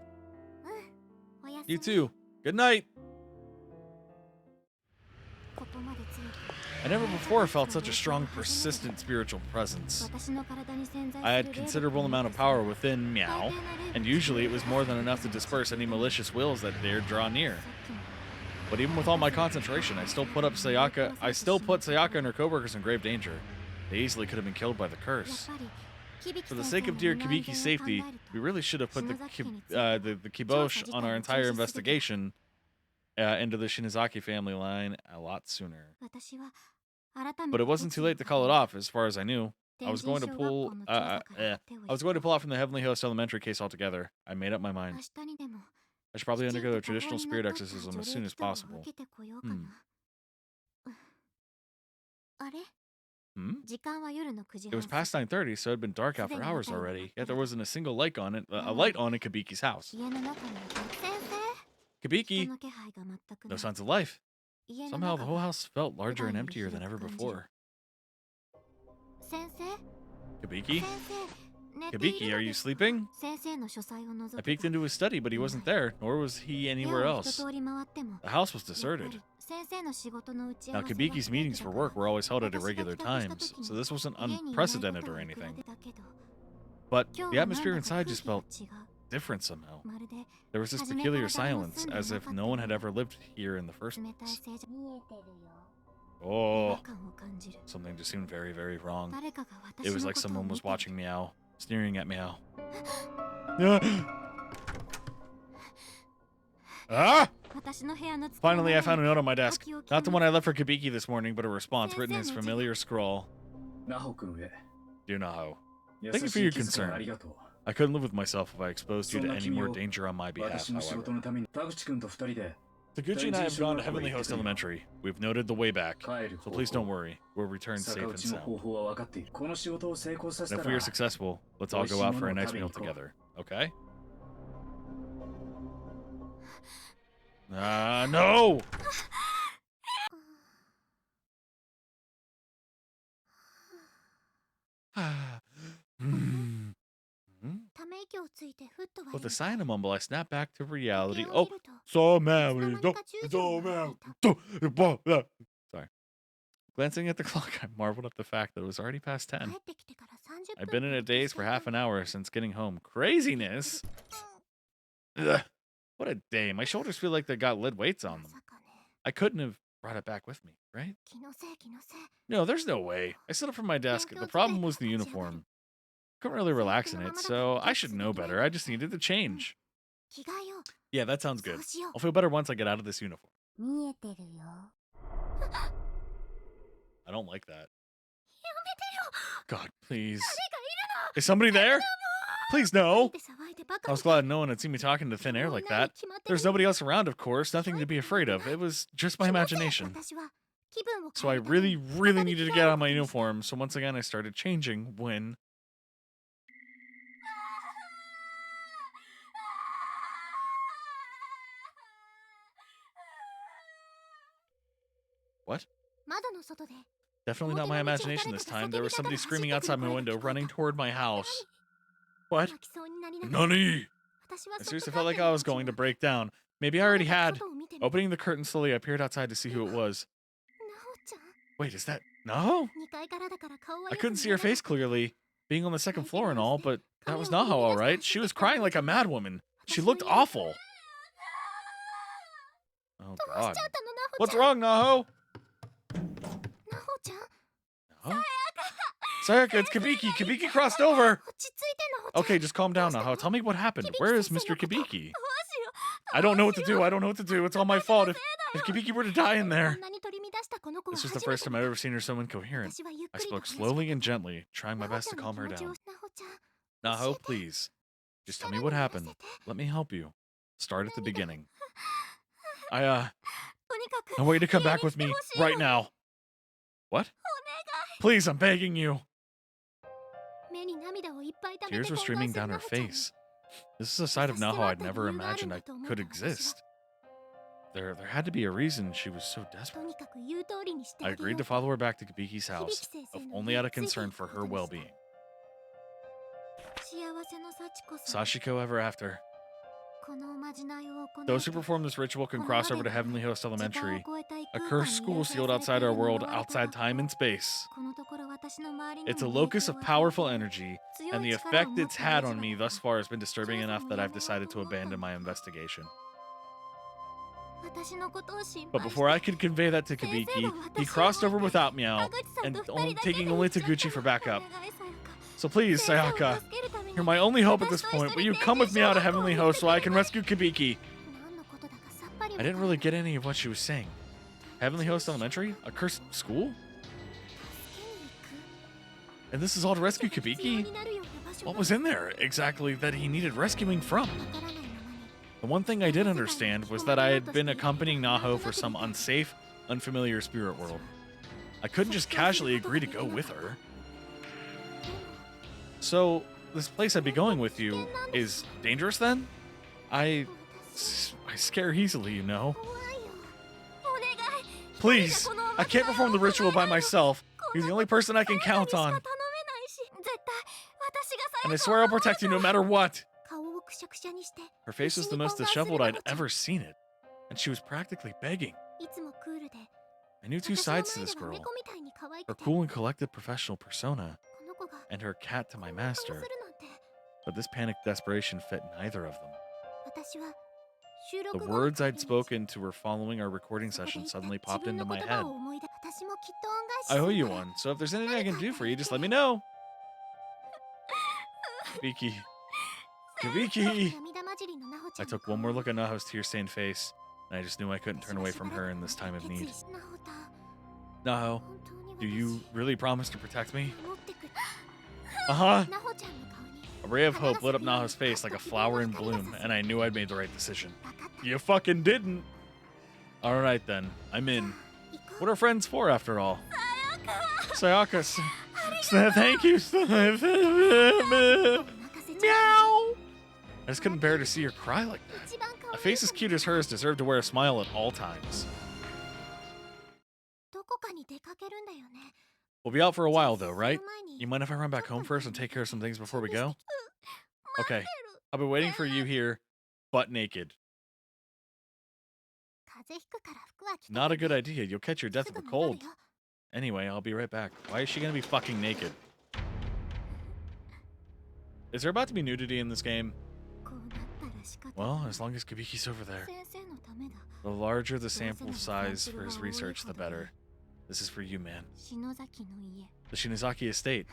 おやすみ You too. Good night. ここまでついて I never before felt such a strong, persistent spiritual presence. 私の体に潜在 I す had る霊 considerable 力 amount of power within 大 Meow, 抵の霊 and usually it was more than enough to disperse any malicious wills that dared draw near. さっきの But even with all my concentration, I still put Sayaka and her coworkers in grave danger. They easily could have been killed by the やっ curse. ぱり響 For the 先 sake 生 of の dear 身の安 Kibiki's 全を safety, 考えると we really should have put the kibosh on our 篠崎家について entire 調査自体を investigation into the Shinozaki family line a lot sooner. 私は改め But て it wasn't too late to call it off, as far as I knew. I 天 was 神 going 小 to 学 pull, 校の調査から手を I was going to pull out from the Heavenly Host Elementary case altogether. I made up my 明 mind. 日にでも I should probably きちん undergo と a traditional 途方に spirit なった exorcism 除 as soon 霊 as 祈祷を possible. 受けてこようかなあれ Hmm? 時間は夜の9時 It was 半 past 9:30, so it had been dark out for hours already. Yet there wasn't a single light on it, a light on in Kabiki's house. 家の中には先生 Kabiki, 人の気配が全く no ない signs of life. 家の Somehow 中 the whole は house felt larger and emptier than ever before. 先生 Kabiki? 先生寝てい Kabiki, る are の you ですか sleeping? 先生の書斎を覗 I け peeked into his study, but he wasn't there, nor was he 部屋 anywhere を一 else. 通り回っても The house was やっぱ deserted. り先生の仕事の打ち合 Now, わせは Kabiki's 不定 meetings 期だ for から work were always held at 私が irregular 帰宅した times, 時に so this wasn't 家にいないこと unprecedented or はいくら anything. でだけど But 今 the 日はなんだ atmosphere か inside 空 just 気が felt 違う different somehow. まるで There was this 初め peculiar から誰も silence, 住んで as な if かった no one よう had な ever lived here in the first 冷たい place. 静寂見えてるよ Oh, 違和感を感じる something just seemed very, very wrong. 誰かが It 私 was の like ことを someone 見 was ている watching Meow, sneering at Meow. Ah! 私の部屋の机の Finally, I 上 found a に note on my desk. 書き置き Not the を one 見 I つ left for Kabiki this morning, but a response written in his familiar scrawl. ナホ君へ Dear Naho, 優 Thank you し for い your 気遣い concern. ありがとう I couldn't live with myself if I exposed you to So any much more you- danger on my behalf, 私の仕 however. 事のために田口君と二人で Taguchi and I have gone to Heavenly Host Elementary. We've noted the way back, 帰る so 方 please don't 法 worry. We'll return 坂 safe 打 and ちの sound. 方法は分かっているこの仕事を成功させ And た if we ら are successful, let's all go out for a nice meal together. Okay? No! Hmm. ため息をついてふっと割 With a り sigh and a mumble, I snap back to 時 reality. 計を Oh, 見ると so mad. いつの間にか10時を回っていた Sorry. Glancing at the clock, I marveled at the fact that it was already past 10. 帰ってきてから30 I've 分 been in a 経 daze して for いた half an hour since getting home. Craziness. Ugh. What a day. My shoulders feel like they got lead weights on ま them. さかね I couldn't have brought it back with me, right? 気のせい気のせい No, there's no way. I stood up from my desk. The problem was the uniform. Couldn't really relax in it, so I should know better. I just needed to change. 着替えよう Yeah, that sounds そ good. うしよう I'll feel better once I get out of this uniform. 見えてるよ I don't like that. やめてよ God, please. 誰かいる Is somebody there? Please, の no. って騒いでばか I り was glad no one had seen me talking to thin air もう like ない that. 決まってる There's nobody else around, of course. Nothing to be afraid of. It was just my 気のせい imagination. 私は気分を So I 変えるため really, に really 再び needed to 着替 get え out る of my ことにした uniform. So once again, I started changing when. What? 窓の外で Definitely not my imagination this time. There was somebody screaming outside my window, running toward my house. What? 泣きそうになりながら Nani! 私は I そっと seriously カー felt like テン I の was 内 going to を break down. Maybe I already 窓 had. の外を見てみた Opening the curtain slowly, I peered outside to see who it was. なおちゃん Wait, is that No? 2階からだから顔は I よく couldn't 見 see え her なかっ face た clearly, being on the second floor and all, but that was Naho, all right. She was crying like a madwoman. She looked awful. Oh どうし God. ちゃったのなほ What's ちゃん wrong, Naho? なほちゃん No? Sayaka, it's Kabiki. Kabiki crossed over. 落ち着いてなほちゃん Okay, just calm down, Naho. Tell me what happened. Where is Mr. Kabiki? どうしよう I don't know what to do. I don't know what to do. It's all my fault. If Kabiki were to die in こ there. んなに取り乱したこの子は This was 初 the め first て time I'd ever seen her so incoherent. 私はゆっ I くりと spoke 話し slowly か and gently, trying my なほ best ちゃ to んの calm her 気持ちを down. なほちゃん Naho, please. Just tell me what happened. Let me help you. Start at the beginning. I とにかく I want you to come back with me 家に来てほしいの right now. What? お願い Please, I'm begging you. 目に涙をいっぱい溜め Tears て were 懇 streaming 願する down な her ほちゃんに face. This is a side of Naho I'd never imagined I could exist. There had to be a reason she was so と desperate. にかく言う通りにして I あげよ agreed う to follow her back to Kabiki's house, if only out of concern for her well-being. 幸せの幸こそ Sashiko ever after. このおまじないを行う Those who perform this ritual can cross over to Heavenly Host Elementary, a cursed school sealed outside our world, outside time and space. このところ私の周りに It's a も locus of 影響を与え powerful energy, 強い and the 力を effect 持った it's had 親 on 父 me が thus far has been disturbing enough that I've decided to abandon my investigation. 私のことを心 But 配 before I could convey that to Kabiki, he crossed over without Meow, and taking only Taguchi for backup. So please, Sayaka, you're my only hope at this point. Will you come with me out of Heavenly Host so I can rescue Kabiki? I didn't really get any of what she was saying. Heavenly Host Elementary? A cursed school? And this is all to rescue Kabiki? What was in there exactly that he needed rescuing from? The one thing I did understand was that I had been accompanying Naho for some unsafe, unfamiliar spirit world. I couldn't just casually agree to go with her. So, this place I'd be going with you is dangerous then? I scare easily, you know. Please, I can't perform the ritual by myself. You're the only person I can count on. And I swear I'll protect you no matter what. Her face was the most disheveled I'd ever seen it. And she was practically begging. I knew two sides to this girl. Her cool and collected professional persona, and her cat to my master. But this panicked desperation fit neither of them. The words I'd spoken to her following our recording session suddenly popped into my head. I owe you one, so if there's anything I can do for you, just let me know. Kabiki. Kabiki! I took one more look at Naho's tear-stained face, and I just knew I couldn't turn away from her in this time of need. Naho, do you really promise to protect me? Uh-huh. A ray of hope lit up Naho's face like a flower in bloom, and I knew I'd made the right decision. You fucking didn't! Alright then, I'm in. What are friends for, after all? Sayaka, thank you. Meow! I just couldn't bear to see her cry like that. A face as cute as hers deserved to wear a smile at all times. We'll be out for a while though, right? You mind if I run back home first and take care of some things before we go? Okay. I've been waiting for you here, butt naked. 風邪ひくから服は着て Not a て good ね idea. You'll catch your death す of a ぐ戻 cold. るよ Anyway, I'll be right back. Why is she gonna be fucking naked? Is there about to be nudity in this game? こうなったら仕方 Well, ない as long as Kabiki's over there. 先生のためだ The larger the sample size for his research, the better. This is for you, man. 篠崎の家 The Shinozaki estate.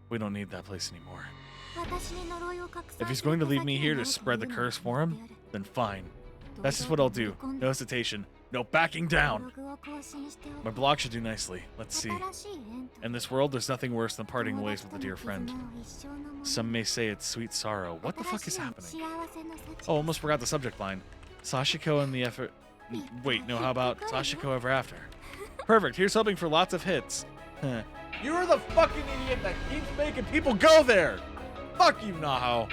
We don't need that place anymore. 私に呪いを隠さ If he's going to leave me here to spread the curse for him, then fine. That's just what I'll do. No hesitation. No backing down. My blog should do nicely. Let's see. In this world, there's nothing worse than parting ways with a dear friend. Some may say it's sweet sorrow. What the fuck is happening? Oh, almost forgot the subject line. Sashiko and the effort... Wait, no, how about Sashiko ever after? Perfect, here's hoping for lots of hits. You're the fucking idiot that keeps making people go there! Fuck you, Naho.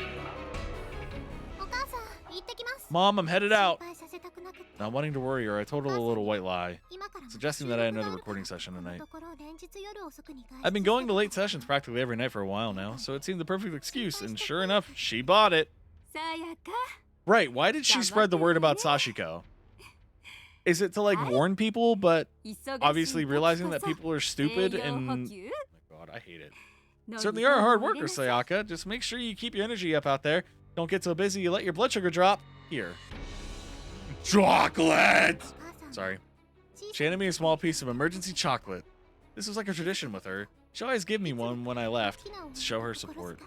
お母さん行ってきます Mom, I'm headed out. 心配させたくなくて Not wanting to worry her, I told her a little white lie, 今から suggesting that I had another recording session この tonight. ところ連日夜遅くに外出 I've been going to late sessions practically every night for a while now, so it seemed the perfect excuse, and sure enough, she bought it. さやか Right, why did she spread the word about Sashiko? Is it to like warn people, but obviously realizing that people are stupid and... Oh my god, I hate it. Certainly are a hard worker, Sayaka. Just make sure you keep your energy up out there. Don't get so busy you let your blood sugar drop. Here. Chocolate! Sorry. She handed me a small piece of emergency chocolate. This was like a tradition with her. She always gave me one when I left to show her support.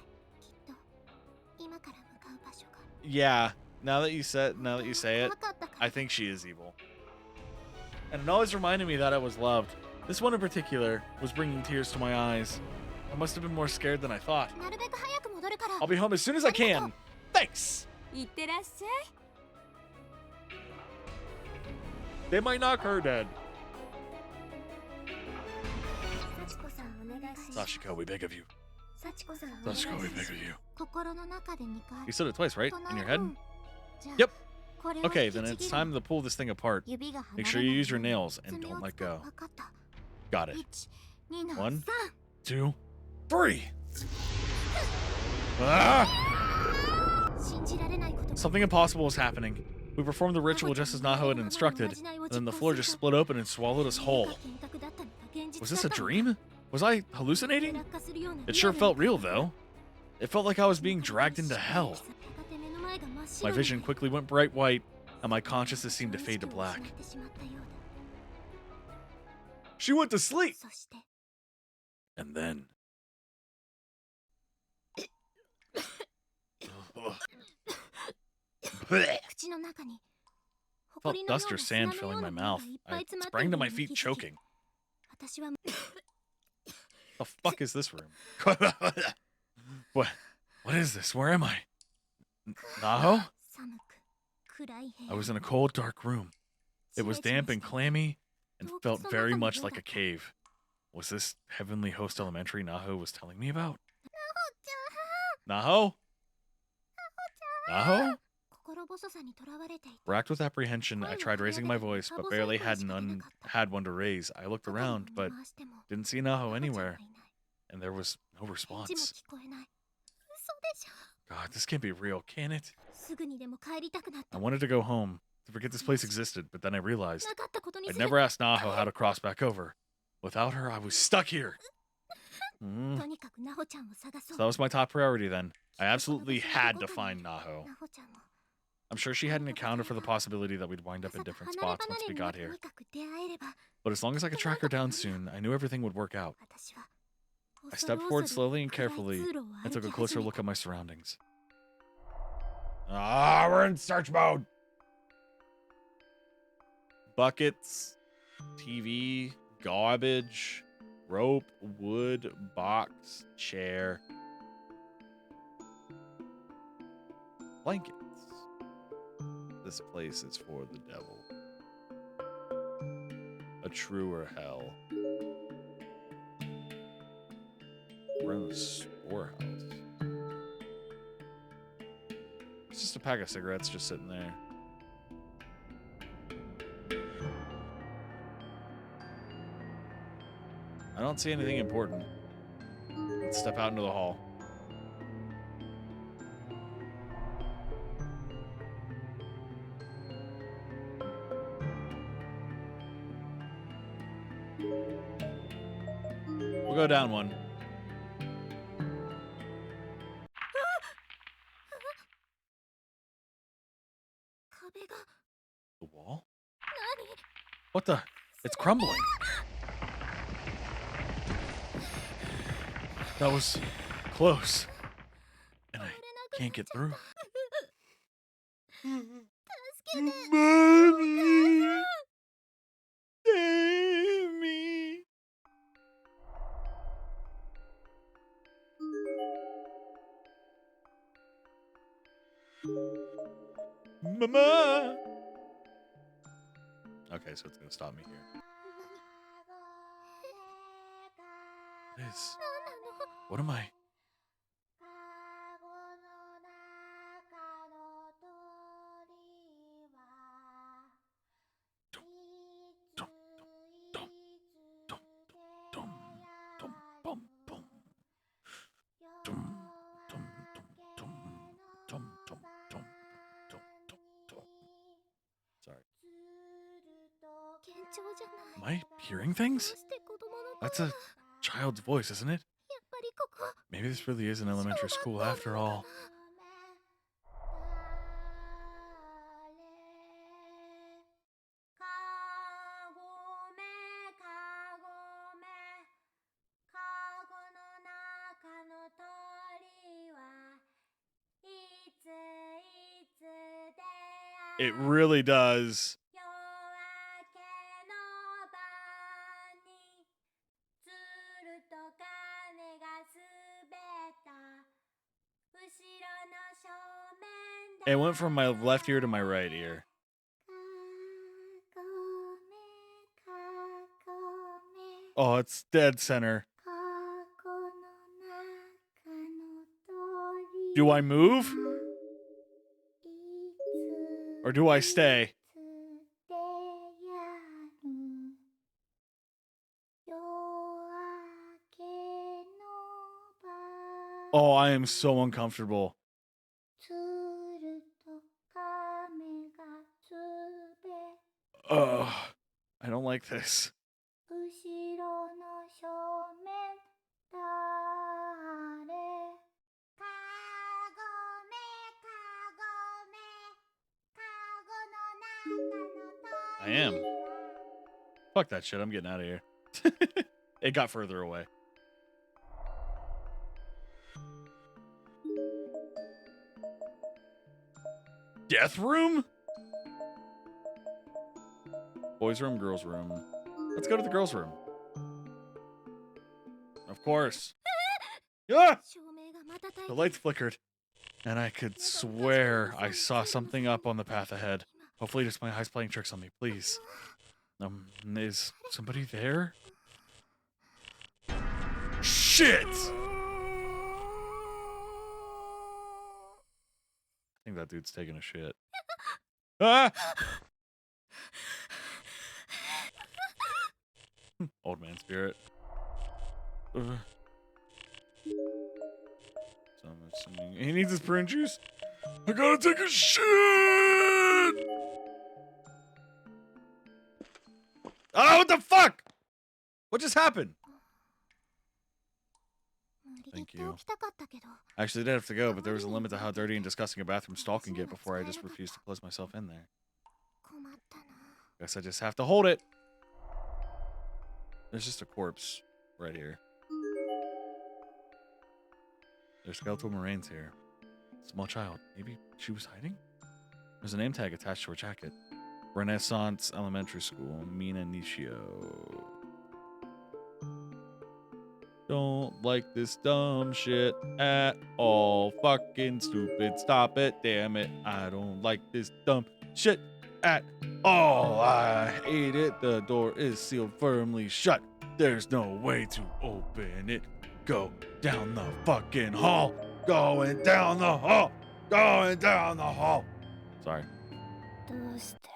Yeah, now that you say it, I think she is evil. And it always reminded me that I was loved. This one in particular was bringing tears to my eyes. I must have been more scared than I thought. なるべく早く戻るから I'll be home as soon as I can. Thanks! いってらっしゃい They might knock her dead. 幸子さんお願いします Sashiko, we beg of you. 幸子さんお願いし Sashiko, ま we す beg of you. 心の中で2回 You said it twice, right? In your head? じゃあ Yep. これを Okay, 引き then ち it's ぎる time to pull this thing apart. 指が離れ Make ない sure you よ use your うに nails and 爪を don't let 使う go. わかった Got it. 1、2の One. 3 2, 3. Ah! 信じられないこと Something impossible is happening. We performed the ritual just as Naho had instructed, and then the floor just split open and swallowed us whole. Was this a dream? Was I hallucinating? It sure felt real, though. It felt like I was being dragged into hell. My vision quickly went bright white, and my consciousness seemed to fade to black. She went to sleep! そして And then... Blech. 口の中に Felt dust or sand filling my mouth. I sprang to my feet choking. 私は The fuck is this room? What is this? Where am I? Naho? 寒く暗い部屋 I was in a cold, dark room. It was damp and clammy and felt very much like a cave. Was this Heavenly Host Elementary Naho was telling me about? Naho? Naho? 心細さにとらわれていて Racked with apprehension, I tried raising my voice, but barely had one to raise. I looked around, but 回しても didn't see Naho 赤ちゃんが anywhere, いない and there was no 返事も response. 聞こえない嘘でしょ God, this can't be real, can it? すぐにでも帰りたくなった I wanted to go home, to forget this place existed, but then I realized なかったことに I'd する never asked Naho how to cross back over. Without her, I was stuck here. とにかくナホちゃんを探そ So う that was my top priority then. I absolutely had to find Naho. ナホちゃんも I'm sure she hadn't accounted for the possibility that we'd wind up in different 離れ spots once 離れ we にな got って here. とにかく出会えれば But as long as I could track her down soon, I knew everything would work out. 私は I stepped forward slowly and 暗い carefully 通路を and 歩 took a き closer 始め look た at my surroundings. Ah, we're in search mode! Buckets, TV, garbage, rope, wood, box, chair, blankets. This place is for the devil. A truer hell. We're in the storehouse. It's just a pack of cigarettes just sitting there. I don't see anything important. Let's step out into the hall. slow down one. 壁が The wall? 何 What the? It's crumbling. That was close. And I can't get through. 助けて Mommy! Save me! Mama! Okay, so it's gonna stop me here. Liz, what am I? Dum, dum, dum, dum, dum, bum, bum. Dum, dum, dum, dum, dum, dum, dum, dum, dum, dum. Sorry. 幻聴じゃない Am I hearing どう things? して子供の That's a child's voice, isn't it? やっぱりここ Maybe this really is an elementary school after all. It really does. It went from my left ear to my right ear. Oh, it's dead center. Do I move? Or do I stay? Oh, I am so uncomfortable. Ugh, I don't like this. I am. Fuck that shit, I'm getting out of here. It got further away. Death room? Boys room, girls room. Let's go to the girls room. Of course. Ah! 照明が瞬い The て lights flickered, and I could swear I saw something up on the path ahead. Hopefully just my eyes playing tricks on me, please. Is somebody there? Shit! I think that dude's taking a shit. Ah! Old man spirit. So I'm assuming he needs his prune juice. I gotta take a shit! Oh, what the fuck? What just happened? 無理 Thank 言って you. おきたかったけど I actually did have to go, but there was a limit to how dirty and disgusting a bathroom stall can get before I just refused to close myself in there. 困ったな Guess I just have to hold it. There's just a corpse right here. There's skeletal remains here. Small child. Maybe she was hiding? There's a name tag attached to her jacket. Renaissance Elementary School, Mina Nishio. Don't like this dumb shit at all. Fucking stupid. Stop it. Damn it. I don't like this dumb shit at all. I hate it. The door is sealed firmly shut. There's no way to open it. Go down the fucking hall. Going down the hall. Going down the hall. Sorry. どうして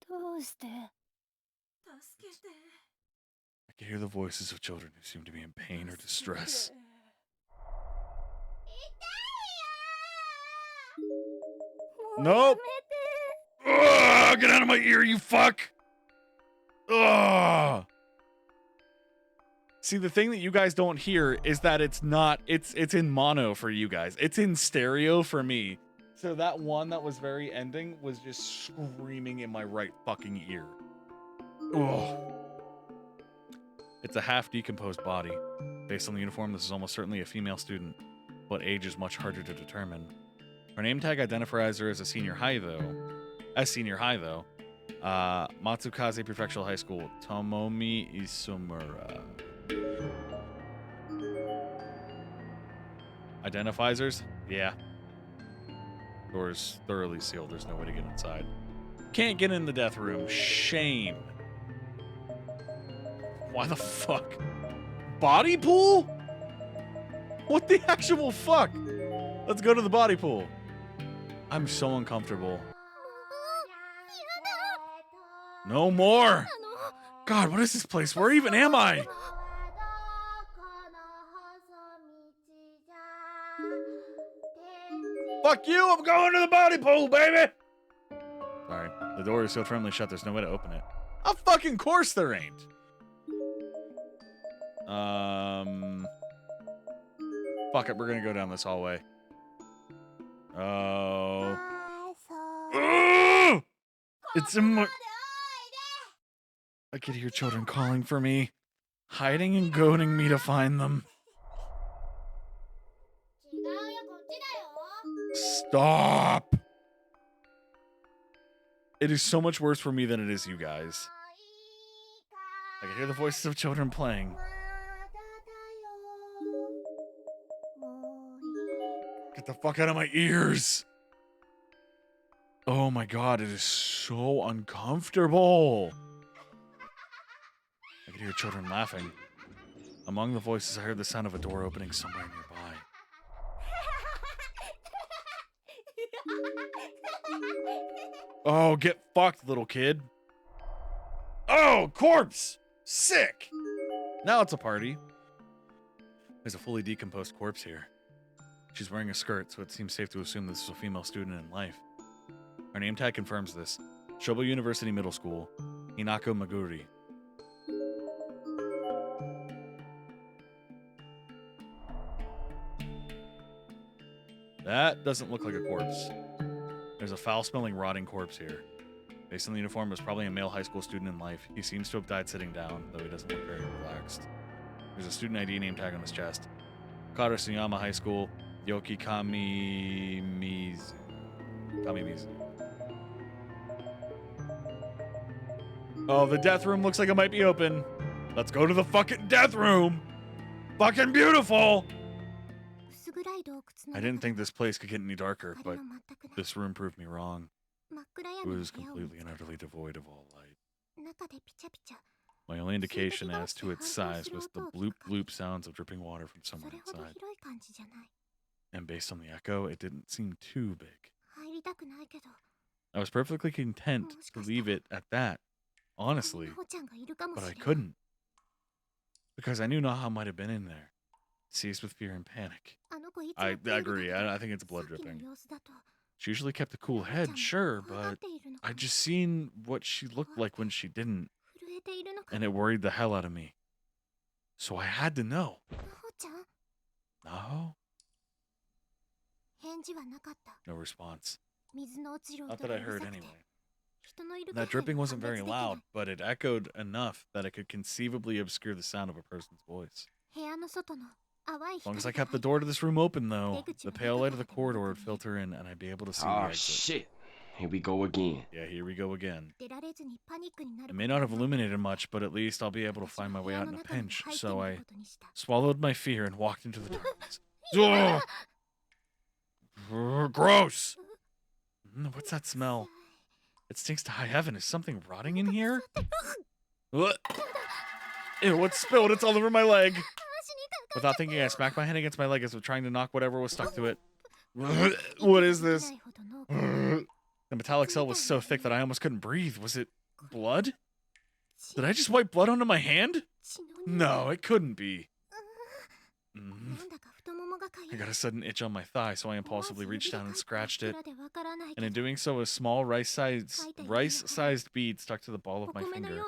どうして 助けて I can hear the voices of children who seem to be in pain or distress. Nope. Ugh, get out of my ear, you fuck! Ugh. See, the thing that you guys don't hear is that it's in mono for you guys. It's in stereo for me. So that one that was very ending was just screaming in my right fucking ear. Ugh. It's a half decomposed body. Based on the uniform, this is almost certainly a female student, but age is much harder to determine. Her name tag identifies her as senior high though. Matsukaze Prefectural High School, Tomomi Isumura. Identifiers? Yeah. Door's thoroughly sealed. There's no way to get inside. Can't get in the death room. Shame. Why the fuck? Body pool? What the actual fuck? Let's go to the body pool. I'm so uncomfortable. No more. God, what is this place? Where even am I? Fuck you, I'm going to the body pool, baby! Sorry, the door is so firmly shut, there's no way to open it. Of fucking course there ain't. Fuck it, we're gonna go down this hallway. Oh. Ugh! It's in my... I could hear children calling for me, hiding and goading me to find them. Stop! It is so much worse for me than it is you guys. I can hear the voices of children playing. Get the fuck out of my ears! Oh my god, it is so uncomfortable. I could hear children laughing. Among the voices, I heard the sound of a door opening somewhere nearby. Oh, get fucked, little kid. Oh, corpse! Sick! Now it's a party. There's a fully decomposed corpse here. She's wearing a skirt, so it seems safe to assume this is a female student in life. Her name tag confirms this. Shobo University Middle School, Hinako Maguri. That doesn't look like a corpse. There's a foul-smelling, rotting corpse here. Based on the uniform, it was probably a male high school student in life. He seems to have died sitting down, though he doesn't look very relaxed. There's a student ID name tag on his chest. Karasunyama High School, Yoki Kamimizu. Oh, the death room looks like it might be open. Let's go to the fucking death room! Fucking beautiful! I didn't think this place could get any darker, but this room proved me wrong. It was completely and utterly devoid of all light. My only indication as to its size was the bloop bloop sounds of dripping water from somewhere inside. And based on the echo, it didn't seem too big. I was perfectly content to leave it at that, honestly, but I couldn't. Because I knew Naha might have been in there, seized with fear and panic. I agree, I think it's blood dripping. She usually kept a cool head, sure, but I'd just seen what she looked like when she didn't, and it worried the hell out of me. So I had to know. Naho? No response. Not that I heard anyway. That dripping wasn't very loud, but it echoed enough that it could conceivably obscure the sound of a person's voice. As long as I kept the door to this room open, though, the pale light of the corridor would filter in, and I'd be able to see the exit. Shit. Here we go again. Yeah, here we go again. It may not have illuminated much, but at least I'll be able to find my way out in a pinch, so I swallowed my fear and walked into the darkness. Ugh! Gross! What's that smell? It stinks to high heaven. Is something rotting in here? What? Ew, what's spilled? It's all over my leg. Without thinking, I smacked my hand against my leg as if trying to knock whatever was stuck to it. What is this? The metallic cell was so thick that I almost couldn't breathe. Was it blood? Did I just wipe blood onto my hand? No, it couldn't be. I got a sudden itch on my thigh, so I impulsively reached down and scratched it. And in doing so, a small rice-sized bead stuck to the ball of my finger.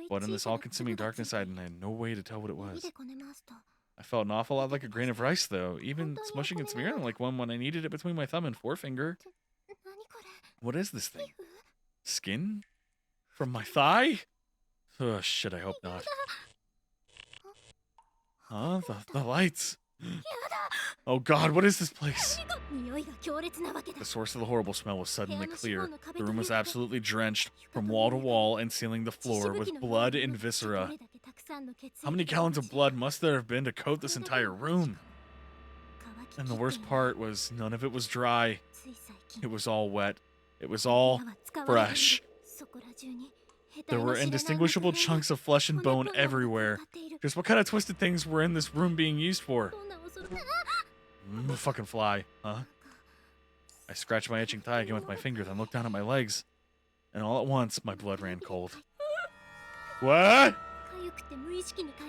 But in this all-consuming darkness, I had no way to tell what it was. I felt an awful lot like a grain of rice, though, even smushing and smearing like one when I needed it between my thumb and forefinger. What is this thing? Skin? From my thigh? Oh, shit, I hope not. Huh? The lights. Oh god, what is this place? The source of the horrible smell was suddenly clear. The room was absolutely drenched from wall to wall and sealing the floor with blood and viscera. How many gallons of blood must there have been to coat this entire room? And the worst part was none of it was dry. It was all wet. It was all fresh. There were indistinguishable chunks of flesh and bone everywhere. Just what kind of twisted things were in this room being used for? Fucking fly, huh? I scratched my itching thigh again with my finger, then looked down at my legs. And all at once, my blood ran cold. What?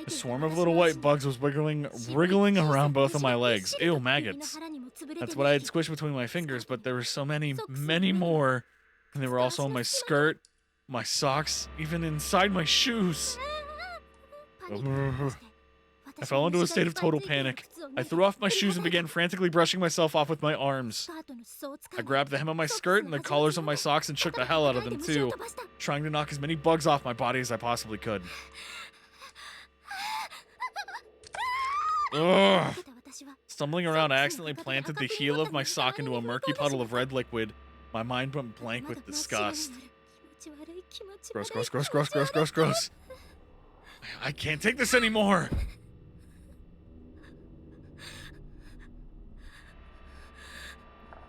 A swarm of little white bugs was wriggling around both of my legs. Ew, maggots. That's what I had squished between my fingers, but there were so many more. And they were also on my skirt, my socks, even inside my shoes. I fell into a state of total panic. I threw off my shoes and began frantically brushing myself off with my arms. I grabbed the hem of my skirt and the collars of my socks and shook the hell out of them too, trying to knock as many bugs off my body as I possibly could. Ugh. Stumbling around, I accidentally planted the heel of my sock into a murky puddle of red liquid. My mind went blank with disgust. Gross, gross, gross, gross, gross, gross, gross. I can't take this anymore.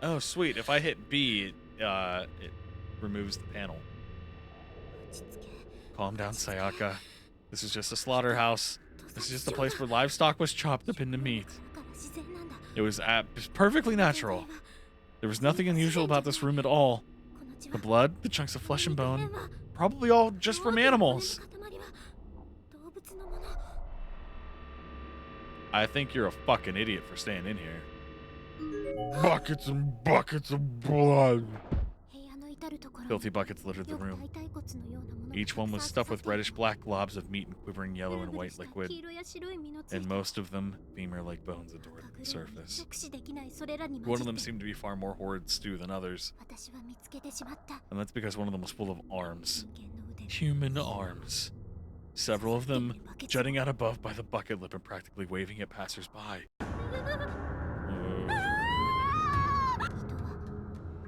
Oh, sweet. If I hit B, it removes the panel. Calm down, Sayaka. This is just a slaughterhouse. This is just a place where livestock was chopped up into meat. It was perfectly natural. There was nothing unusual about this room at all. The blood, the chunks of flesh and bone, probably all just from animals. I think you're a fucking idiot for staying in here. Buckets and buckets of blood. Filthy buckets littered the room. Each one was stuffed with reddish-black globs of meat and quivering yellow and white liquid, and most of them femur-like bones adored the surface. One of them seemed to be far more horrid stew than others, and that's because one of them was full of arms. Human arms. Several of them jutting out above by the bucket lip and practically waving at passers-by.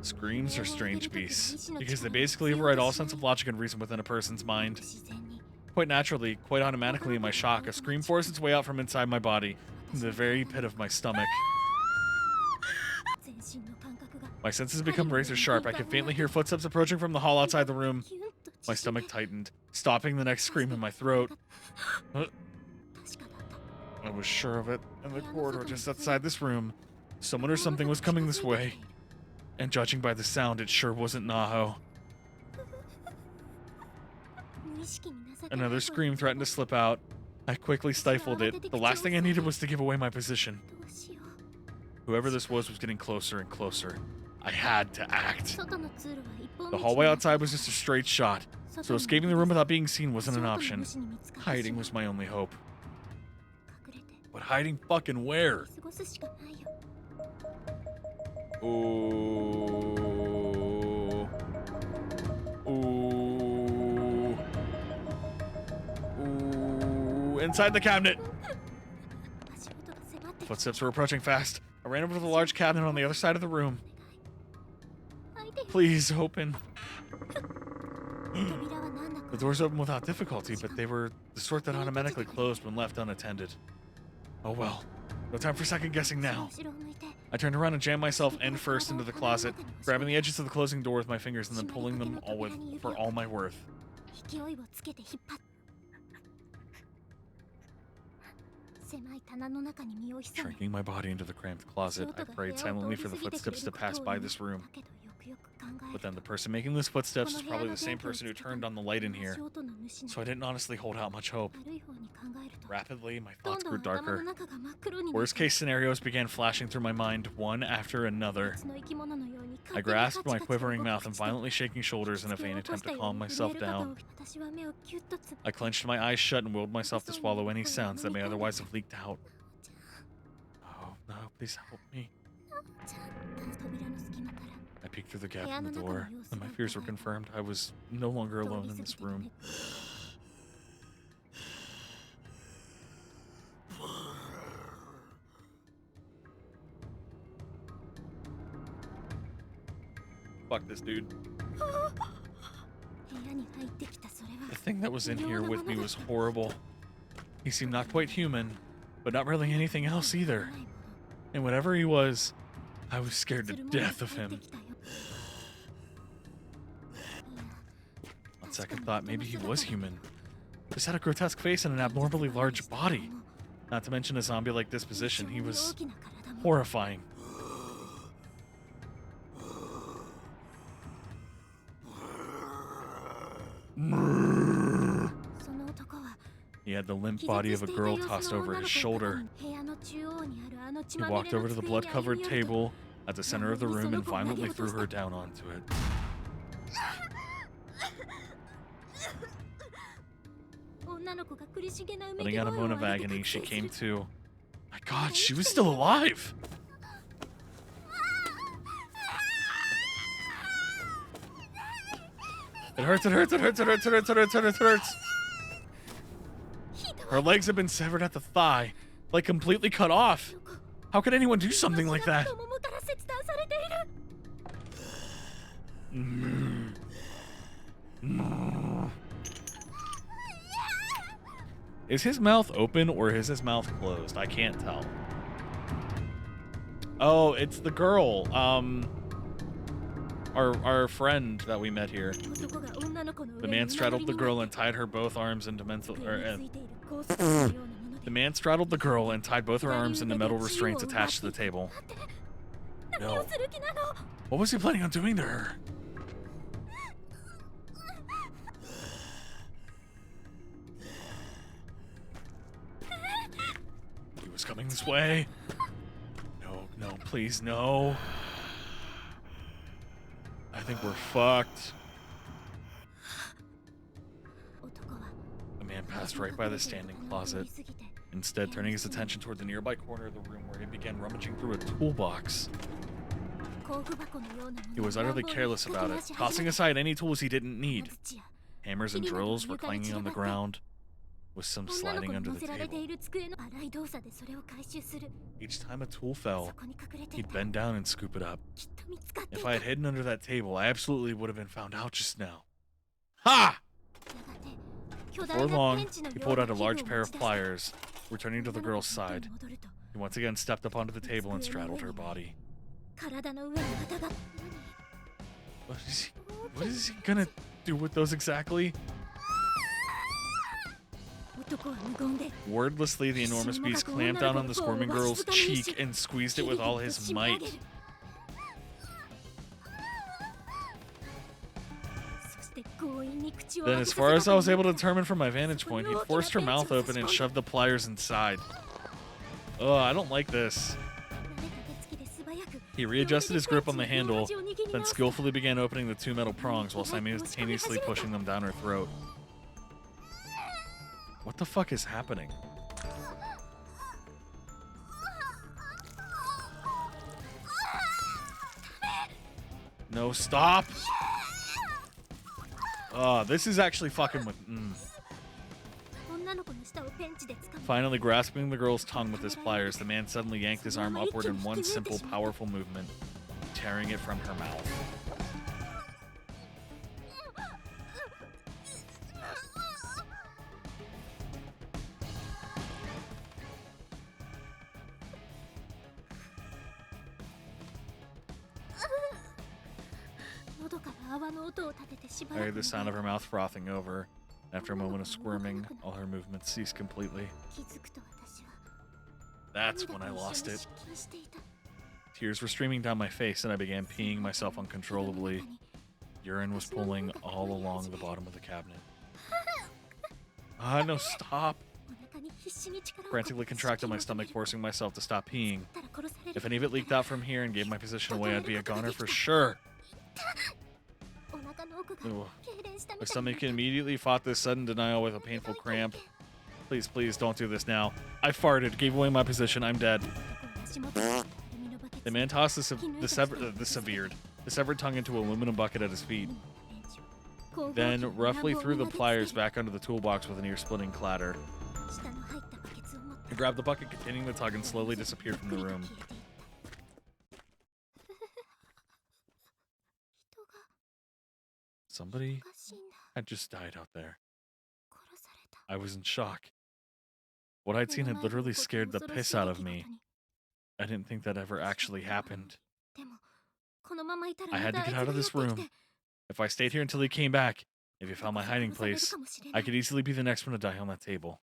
Screams are strange beasts, because they basically override all sense of logic and reason within a person's mind. Quite naturally, quite automatically in my shock, a scream forced its way out from inside my body, from the very pit of my stomach. My senses become razor sharp. I can faintly hear footsteps approaching from the hall outside the room. My stomach tightened, stopping the next scream in my throat. I was sure of it. In the corridor just outside this room, someone or something was coming this way. And judging by the sound, it sure wasn't Naho. Another scream threatened to slip out. I quickly stifled it. The last thing I needed was to give away my position. Whoever this was getting closer and closer. I had to act. The hallway outside was just a straight shot, so escaping the room without being seen wasn't an option. Hiding was my only hope. But hiding fucking where? Ooh. Ooh. Ooh. Inside the cabinet. Footsteps were approaching fast. I ran over to the large cabinet on the other side of the room. Please open. The doors opened without difficulty, but they were the sort that automatically closed when left unattended. Oh well. No time for second guessing now. I turned around and jammed myself end first into the closet, grabbing the edges of the closing door with my fingers and then pulling them all for all my worth. Shrinking my body into the cramped closet, I prayed silently for the footsteps to pass by this room. But then the person making those footsteps was probably the same person who turned on the light in here, so I didn't honestly hold out much hope. Rapidly, my thoughts grew darker. Worst case scenarios began flashing through my mind, one after another. I grasped my quivering mouth and violently shaking shoulders in a vain attempt to calm myself down. I clenched my eyes shut and willed myself to swallow any sounds that may otherwise have leaked out. Oh, no, please help me. I peeked through the gap in the door, and my fears were confirmed. I was no longer alone in this room. Fuck this dude. The thing that was in here with me was horrible. He seemed not quite human, but not really anything else either. And whatever he was, I was scared to death of him. On second thought, maybe he was human. Just had a grotesque face and an abnormally large body. Not to mention a zombie-like disposition, he was horrifying. He had the limp body of a girl tossed over his shoulder. He walked over to the blood-covered table at the center of the room and violently threw her down onto it. Letting out a moan of agony, she came to. My God, she was still alive! It hurts, it hurts, it hurts, it hurts, it hurts, it hurts, it hurts, it hurts. Her legs have been severed at the thigh, like completely cut off. How could anyone do something like that? Is his mouth open or is his mouth closed? I can't tell. Oh, it's the girl. Our friend that we met here. The man straddled the girl and tied her both arms into mental. The man straddled the girl and tied both her arms into metal restraints attached to the table. No. What was he planning on doing to her? He was coming this way. No, no, please, no. I think we're fucked. The man passed right by the standing closet, instead turning his attention toward the nearby corner of the room where he began rummaging through a toolbox. He was utterly careless about it, tossing aside any tools he didn't need. Hammers and drills were clanging on the ground, with some sliding under the table. Each time a tool fell, he'd bend down and scoop it up. If I had hidden under that table, I absolutely would have been found out just now. Ha! Before long, he pulled out a large pair of pliers, returning to the girl's side. He once again stepped up onto the table and straddled her body. What is he gonna do with those exactly? Wordlessly, the enormous beast clamped down on the squirming girl's cheek and squeezed it with all his might. Then, as far as I was able to determine from my vantage point, he forced her mouth open and shoved the pliers inside. Oh, I don't like this. He readjusted his grip on the handle, then skillfully began opening the two metal prongs while simultaneously pushing them down her throat. What the fuck is happening? No, stop! Oh, this is actually fucking with... Finally grasping the girl's tongue with his pliers, the man suddenly yanked his arm upward in one simple, powerful movement, tearing it from her mouth. I heard the sound of her mouth frothing over. After a moment of squirming, all her movements ceased completely. That's when I lost it. Tears were streaming down my face and I began peeing myself uncontrollably. Urine was pooling all along the bottom of the cabinet. Ah, no, stop. Frantically contracted my stomach, forcing myself to stop peeing. If any of it leaked out from here and gave my position away, I'd be a goner for sure. Ugh. My stomach immediately fought this sudden denial with a painful cramp. Please, please, don't do this now. I farted, gave away my position, I'm dead. The man tossed the severed tongue into an aluminum bucket at his feet. Then roughly threw the pliers back under the toolbox with an ear-splitting clatter. He grabbed the bucket containing the tug and slowly disappeared from the room. Somebody had just died out there. I was in shock. What I'd seen had literally scared the piss out of me. I didn't think that ever actually happened. I had to get out of this room. If I stayed here until he came back, if he found my hiding place, I could easily be the next one to die on that table.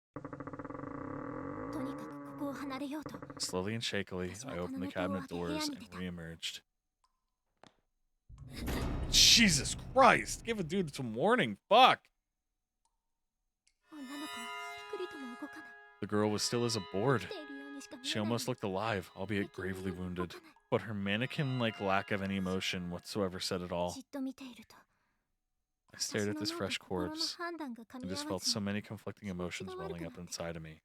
Slowly and shakily, I opened the cabinet doors and re-emerged. Jesus Christ! Give a dude some warning. Fuck! The girl was still as a board. She almost looked alive, albeit gravely wounded. But her mannequin-like lack of any emotion whatsoever said it all. I stared at this fresh corpse, and just felt so many conflicting emotions welling up inside of me.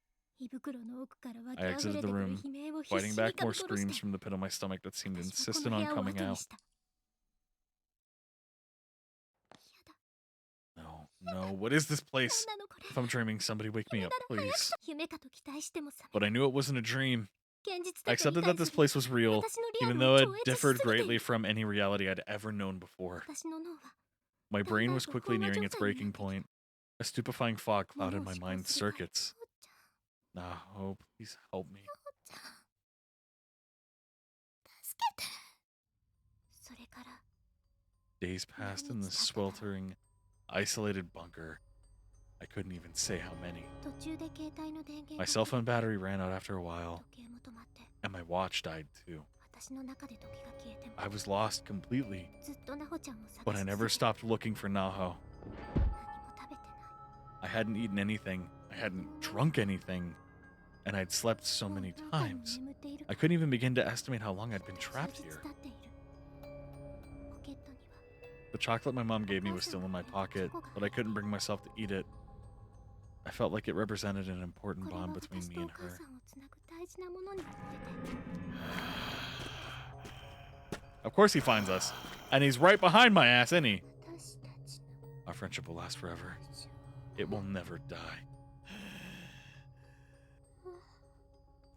I exited the room, fighting back more screams from the pit of my stomach that seemed insistent on coming out. No, no, what is this place? If I'm dreaming, somebody wake me up, please. But I knew it wasn't a dream. I accepted that this place was real, even though it differed greatly from any reality I'd ever known before. My brain was quickly nearing its breaking point. A stupefying fog clouded my mind's circuits. Oh, please help me. Days passed in this sweltering, isolated bunker. I couldn't even say how many. My cell phone battery ran out after a while, and my watch died too. I was lost completely, but I never stopped looking for Naho. I hadn't eaten anything, I hadn't drunk anything, and I'd slept so many times. I couldn't even begin to estimate how long I'd been trapped here. The chocolate my mom gave me was still in my pocket, but I couldn't bring myself to eat it. I felt like it represented an important bond between me and her. Of course he finds us. And he's right behind my ass, isn't he? Our friendship will last forever. It will never die.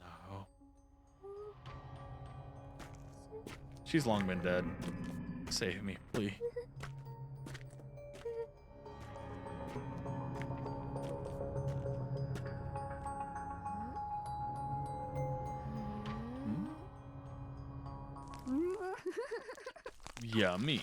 No. She's long been dead. Save me, please. Yummy.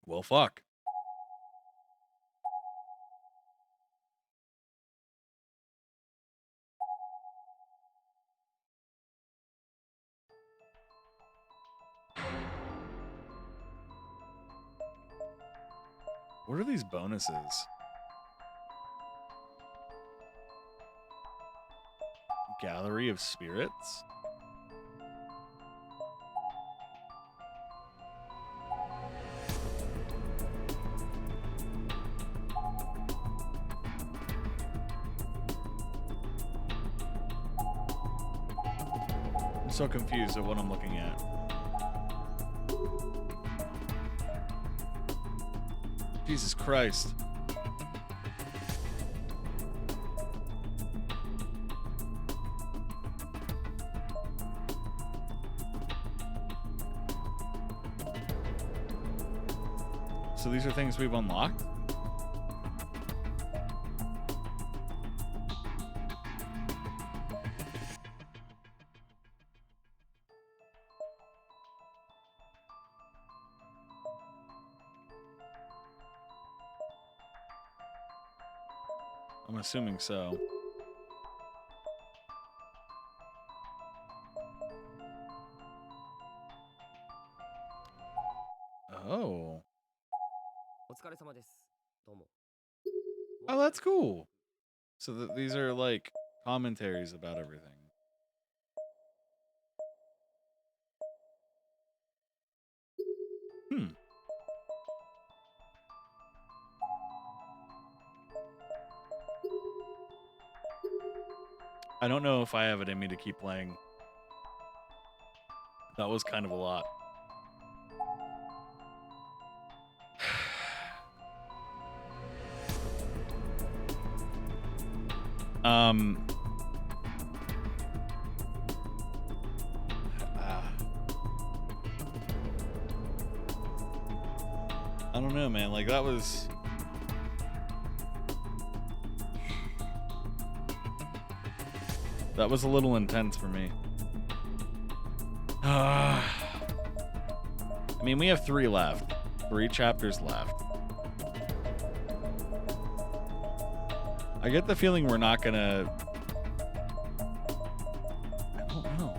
Well, fuck. What are these bonuses? Gallery of Spirits? I'm so confused at what I'm looking at. Jesus Christ. So these are things we've unlocked? I'm assuming so. Oh. お疲れ様です。どうも。 Oh, that's cool. So these are like commentaries about everything. Hmm. I don't know if I have it in me to keep playing. That was kind of a lot. I don't know, man. Like that was a little intense for me. I mean, we have 3 left. 3 chapters left. I get the feeling we're not gonna... I don't know.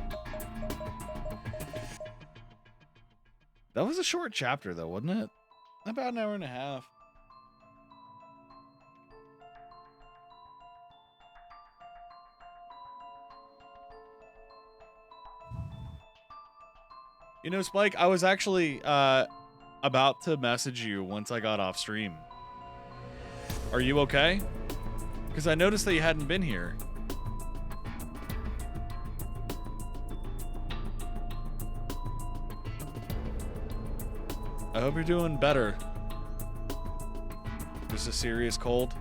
That was a short chapter, though, wasn't it? About an hour and a half. You know, Spike, I was actually about to message you once I got off stream. Are you okay? Because I noticed that you hadn't been here. I hope you're doing better. Just a serious cold.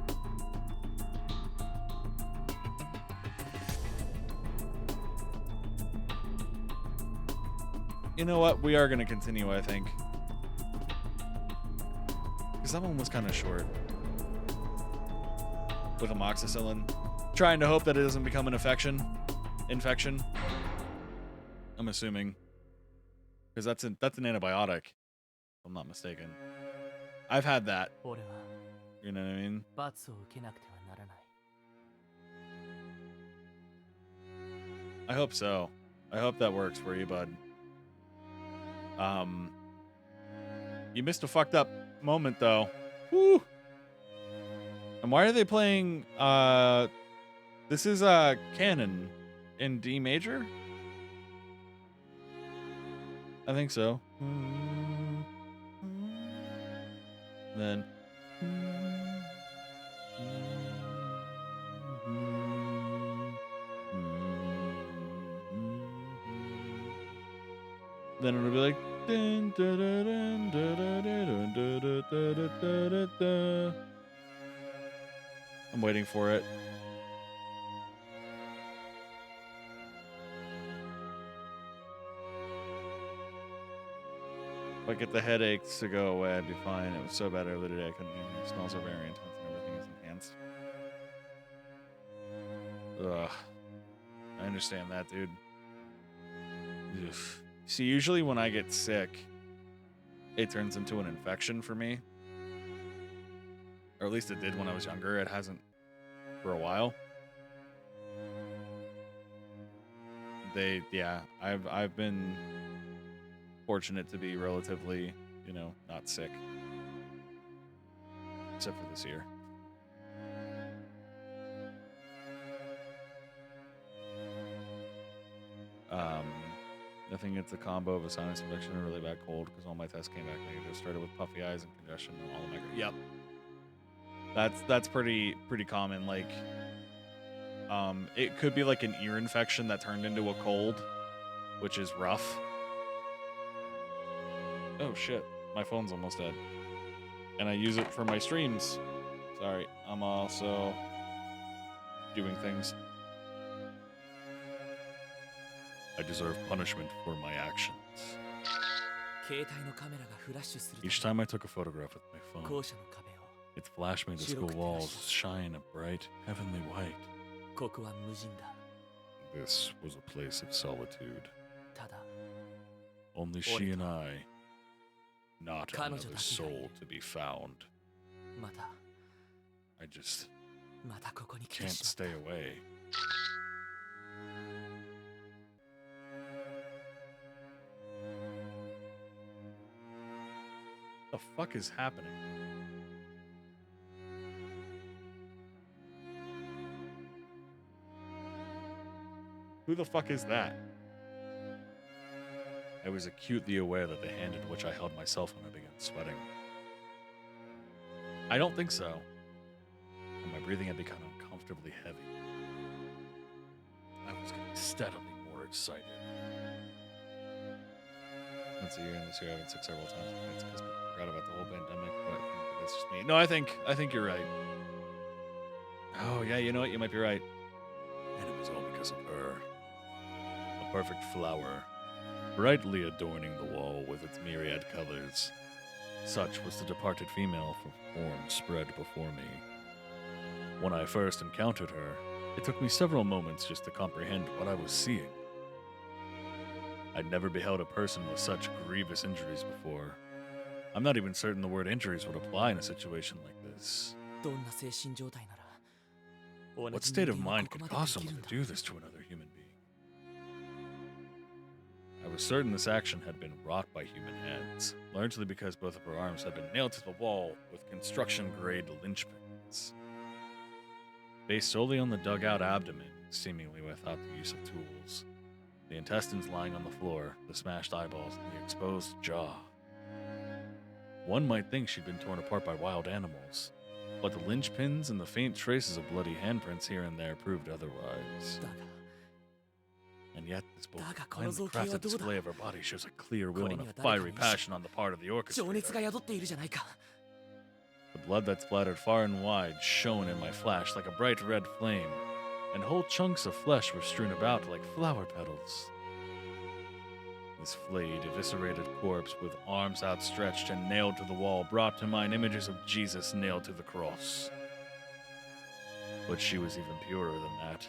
You know what? We are going to continue, I think. Because that one was kind of short. With amoxicillin. Trying to hope that it doesn't become an infection. I'm assuming. Because that's an antibiotic. If I'm not mistaken. I've had that. You know what I mean? I hope so. I hope that works for you, bud. You missed a fucked up moment, though. Woo! And why are they playing, this is, canon in D major? I think so. Then... Then it'll be like... dun, dun, dun, dun, dun, dun, dun, dun, dun, dun, dun, dun. I'm waiting for it. If I get the headaches to go away, I'd be fine. It was so bad earlier today, I couldn't even. It smells are very intense and everything is enhanced. Ugh. I understand that, dude. Ugh. See, usually when I get sick, it turns into an infection for me. Or at least it did when I was younger. It hasn't for a while. I've been fortunate to be relatively, you know, not sick. Except for this year. I think it's a combo of a sinus infection and a really bad cold because all my tests came back negative. Started with puffy eyes and congestion and all of my... Yep. That's pretty common. Like, it could be like an ear infection that turned into a cold, which is rough. Oh shit, my phone's almost dead. And I use it for my streams. Sorry, I'm also doing things. I deserve punishment for my actions. Each time I took a photograph with my phone, it flashed me the school walls shine a bright, heavenly white. This was a place of solitude. Only she and I, not another soul to be found. I just can't stay away. The fuck is happening? Who the fuck is that? I was acutely aware that the hand in which I held my cell phone had begun sweating. I don't think so. And my breathing had become uncomfortably heavy. I was getting steadily more excited. Once a year and this year I've been sick several times. It's because people forgot about the whole pandemic, but I think that's just me. No, I think you're right. Oh yeah, you know what? You might be right. And it was all because of her. A perfect flower, brightly adorning the wall with its myriad colors. Such was the departed female for form spread before me. When I first encountered her, it took me several moments just to comprehend what I was seeing. I'd never beheld a person with such grievous injuries before. I'm not even certain the word injuries would apply in a situation like this. どんな精神状態なら同 What じ state 人 of 間は mind ここ could まで cause でき someone るん to だ do this to another human being? I was certain this action had been wrought by human hands, largely because both of her arms had been nailed to the wall with construction-grade linchpins. Based solely on the dug-out abdomen, seemingly without the use of tools, the intestines lying on the floor, the smashed eyeballs, and the exposed jaw. One might think she'd been torn apart by wild animals, but the linchpins and the faint traces of bloody handprints here and there proved otherwise. だが And yet, this bold, だがこの finely 造形は crafted どうだ？ display of her body shows a clear will これ and に a は誰か fiery の意志 passion on the part of the 情熱が orchestrator. 宿っているじゃないか The blood that splattered far and wide shone in my flash like a bright red flame, and whole chunks of flesh were strewn about like flower petals. This flayed, eviscerated corpse with arms outstretched and nailed to the wall brought to mind images of Jesus nailed to the cross. But she was even purer than that.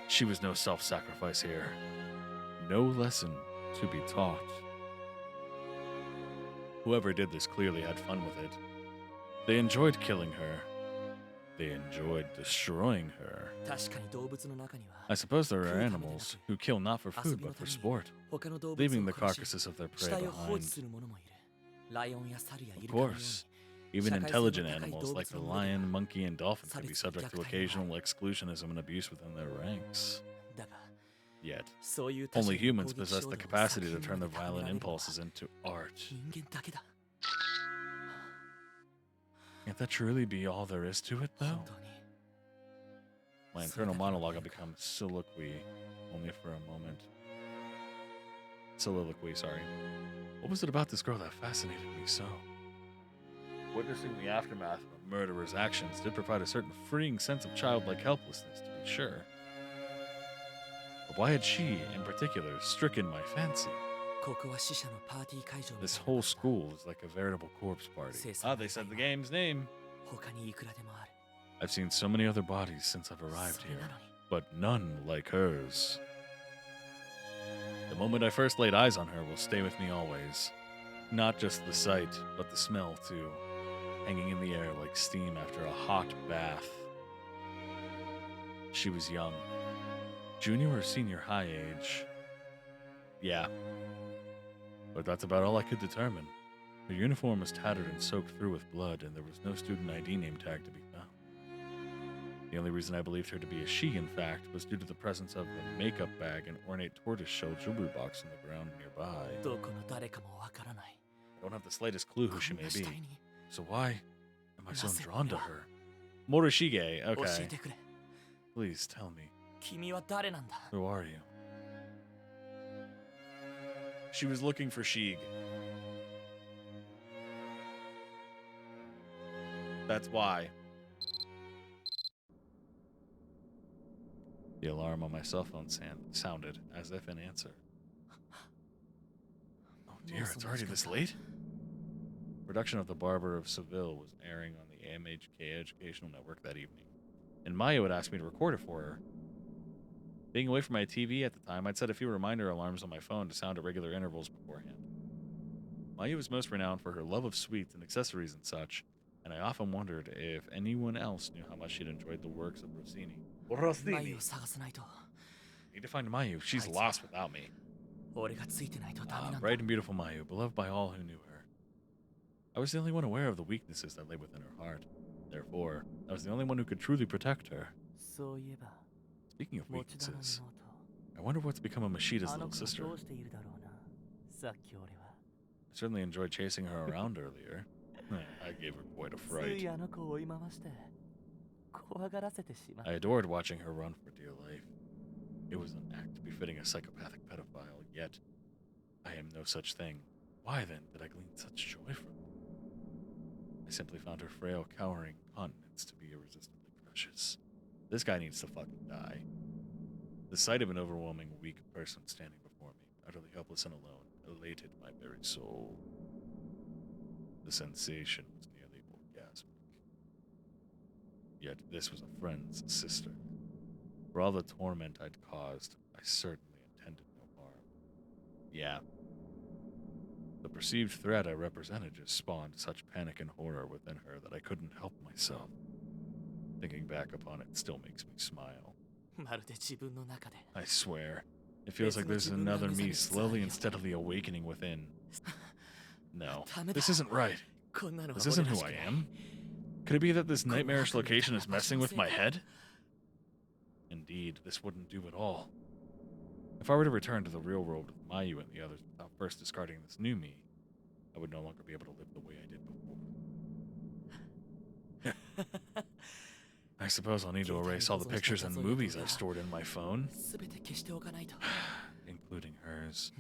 She was no self-sacrifice here. No lesson to be taught. Whoever did this clearly had fun with it. They enjoyed killing her. They enjoyed destroying her. 確かに動物の中には I suppose there are animals who kill not for food but for sport, 他の動物 leaving を the 殺し carcasses of their 死 prey 体を放置 behind. する者もいるライオンや猿やイ Of ルカのように course, even intelligent animals like the lion, monkey, and dolphin can be subject to occasional exclusionism and abuse within their ranks. だが Yet, そういう他 only 者の humans 攻撃 possess 衝 the 動を capacity to 作 turn 品 their まで高め violent られるのは impulses into art. 人間だけだ Can't that truly be all there is to it, 本 though? 当に My internal monologue had become soliloquy, only for a moment. Soliloquy, sorry. What was it about this girl that fascinated me so? Witnessing the aftermath of a murderer's actions did provide a certain freeing sense of childlike helplessness, to be sure. But why had she, in particular, stricken my fancy? ここは死者のパーティー会場みたい This な whole ものだ school is like a veritable corpse party. Ah, they said the game's name. 他にいくらでもある I've seen so many other bodies since I've arrived それ here, なのに but none like hers. The moment I first laid eyes on her will stay with me always. Not just the sight, but the smell too, hanging in the air like steam after a hot bath. She was young, junior or senior high age. Yeah, but that's about all I could determine. Her uniform was tattered and soaked through with blood, and there was no student ID name tag to be found. The only reason I believed her to be a she, in fact, was due to the presence of a makeup bag and ornate tortoiseshell jewelry box on the ground nearby. どこの誰かもわからない I don't have the slightest clue who she こん may な be, 死体に so why am I so Nase drawn to wa. her? Morishige, 教 okay. えてくれ Please tell me, 君は誰なんだ who are you? She was looking for Sheeg. That's why. The alarm on my cell phone sounded as if in answer. Oh dear, it's already this late? Production of The Barber of Seville was airing on the AMHK Educational Network that evening, and Maya had asked me to record it for her. Being away from my TV at the time, I'd set a few reminder alarms on my phone to sound at regular intervals beforehand. Maya was most renowned for her love of sweets and accessories and such, and I often wondered if anyone else knew how much she'd enjoyed the works of Rossini. 眉を探さないと Need to find Mayu. She's lost without me. 俺がついてないとダメ Ah, なんだ bright and beautiful Mayu, beloved by all who knew her. I was the only one aware of the weaknesses that lay within her heart. Therefore, I was the only one who could truly protect her. そういえば Speaking of 持田の weaknesses, 妹 I wonder what's become of Mashida's あの little 子 sister. どうしているだろうなさっき俺は I certainly enjoyed chasing her around earlier. I gave her quite a つ fright. いあの子を追い回して怖がらせてしまっ I adored watching her run for dear life. It was an act befitting a psychopathic pedophile, yet I am no such thing. Why then did I glean such joy from her? I simply found her frail, cowering countenance to be irresistibly precious. This guy needs to fucking die. The sight of an overwhelming, weak person standing before me, utterly helpless and alone, elated my very soul. The sensation was nearly orgasmic. Yet this was a friend's sister. For all the torment I'd caused, I certainly intended no harm. Yeah. The perceived threat I represented just spawned such panic and horror within her that I couldn't help myself. Thinking back upon it still makes me smile. まるで自分の中で I swear, it feels like there's another me slowly and steadily awakening within. No, this isn't right. こんなのは This isn't 俺ら who しく I ない am. Could it be that this nightmarish location is messing with my head? Indeed, this wouldn't do at all. If I were to return to the real world with Mayu and the others without first discarding this new me, I would no longer be able to live the way I did before. I suppose I'll need to erase all the pictures and movies I've stored in my phone, 全て消しておかないと including hers.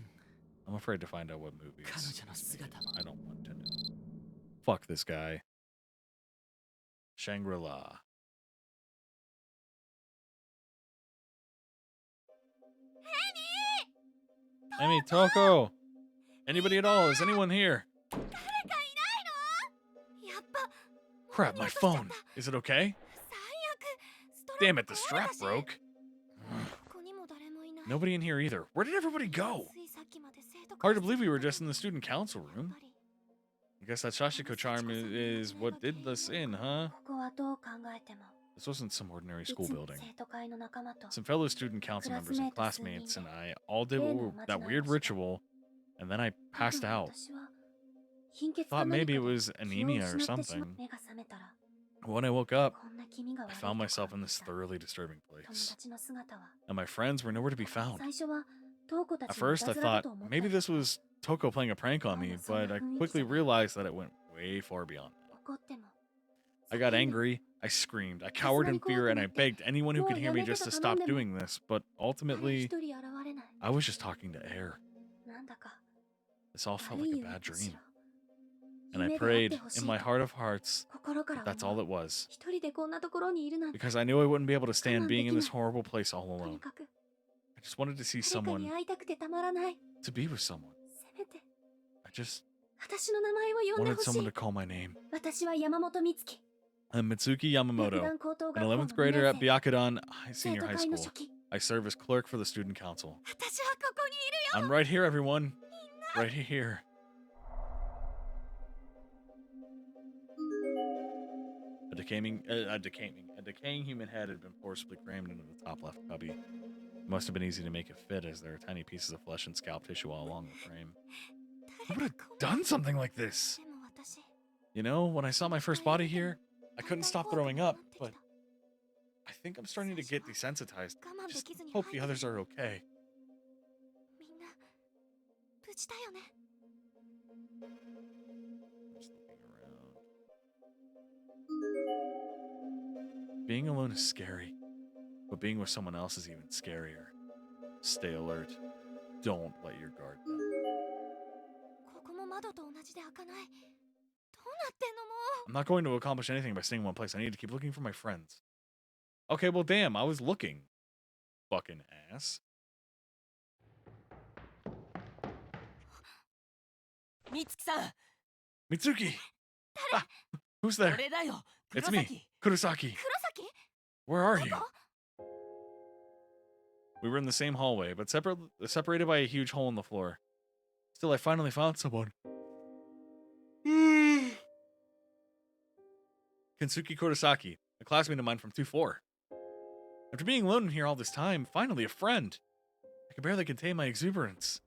I'm afraid to find out what movies. 彼女の姿も I don't want to know. Fuck this guy. Shangri-La. Amy, Toko! Anybody at all? Is anyone here? 誰かいないのやっぱ Crap, my phone. Is it okay? 最悪ストラップ Damn it, the 壊れ strap たし broke. ここにも誰もいない Nobody in here either. Where did everybody go? ついさっきまで生徒 Hard 会 to believe we were just in the student council room. やっぱり I guess that Shashiko charm is what did this in, huh? ここはどう考えても This wasn't some ordinary い school つも building. 生徒会の仲間と Some fellow student council members and classmates and I all did that weird ritual, and then I passed 多分 out. 私は貧血 Thought か何 maybe か it で was 気を anemia or 失ってしま something. 目が覚めたら When I woke up, こんな気味が I 悪い found と myself 感 in じ this た thoroughly disturbing 友 place. 達の姿は And my friends were nowhere to be found. 最初はトウコた At ちのい first, た I ずらだ thought と思った maybe this was Toko playing a prank on me, but I quickly realized that it went way far beyond that. 怒っても I got angry, I screamed, I cowered in fear, and I begged anyone who could hear me just to stop doing this, but 誰 ultimately, 一人現れない I was just talking to air. なんだか This all felt 悪 like い a 夢 bad かし dream. ら And I 夢であって prayed ほし in い my heart of hearts 心から that that's 思 all う it was. 一人でこんなところにいるなんて Because I knew I wouldn't be able to stand being in this horrible place all とに alone. かく I just wanted to see 誰か someone, に会いたくてたまらない to be with someone. せめて I just 私の名前を呼んで wanted ほし someone to い call my name. 私は山本美月 I'm Mitsuki 白 Yamamoto, 檀高等 an 学校の 11th grader at 2年生 Byakudan 生 Senior 徒 High 会の School. 初期 I serve as clerk for the student council. 私はここにいるよ I'm right here, everyone. Right here. A decaying human head had been forcibly crammed into the top left cubby. It must have been easy to make it fit, as there are tiny pieces of flesh and scalp tissue all along the frame. Who would have done something like this? でも私 You know, when I saw my first body here, I couldn't stop throwing up, but I think I'm starting to get desensitized. I just hope the others are okay. みんな無事だよね Just looking around. Being alone is scary, but being with someone else is even scarier. Stay alert. Don't let your guard down. ここも窓と同じで開かないどうなってんのも I'm not going to accomplish anything by staying in one place. I need to keep looking for my friends. Okay, well, damn, I was looking. Fucking ass. 美月さん Mitsuki! Ah, who's there? 俺だよ It's 黒 me, 崎 Kurosaki. 黒崎 Where are ど you? こ We were in the same hallway, but separated by a huge hole in the floor. Still, I finally found someone. Kensuke Kurosaki, a classmate of mine from 2-4. After being alone in here all this time, finally a friend. I could barely contain my exuberance.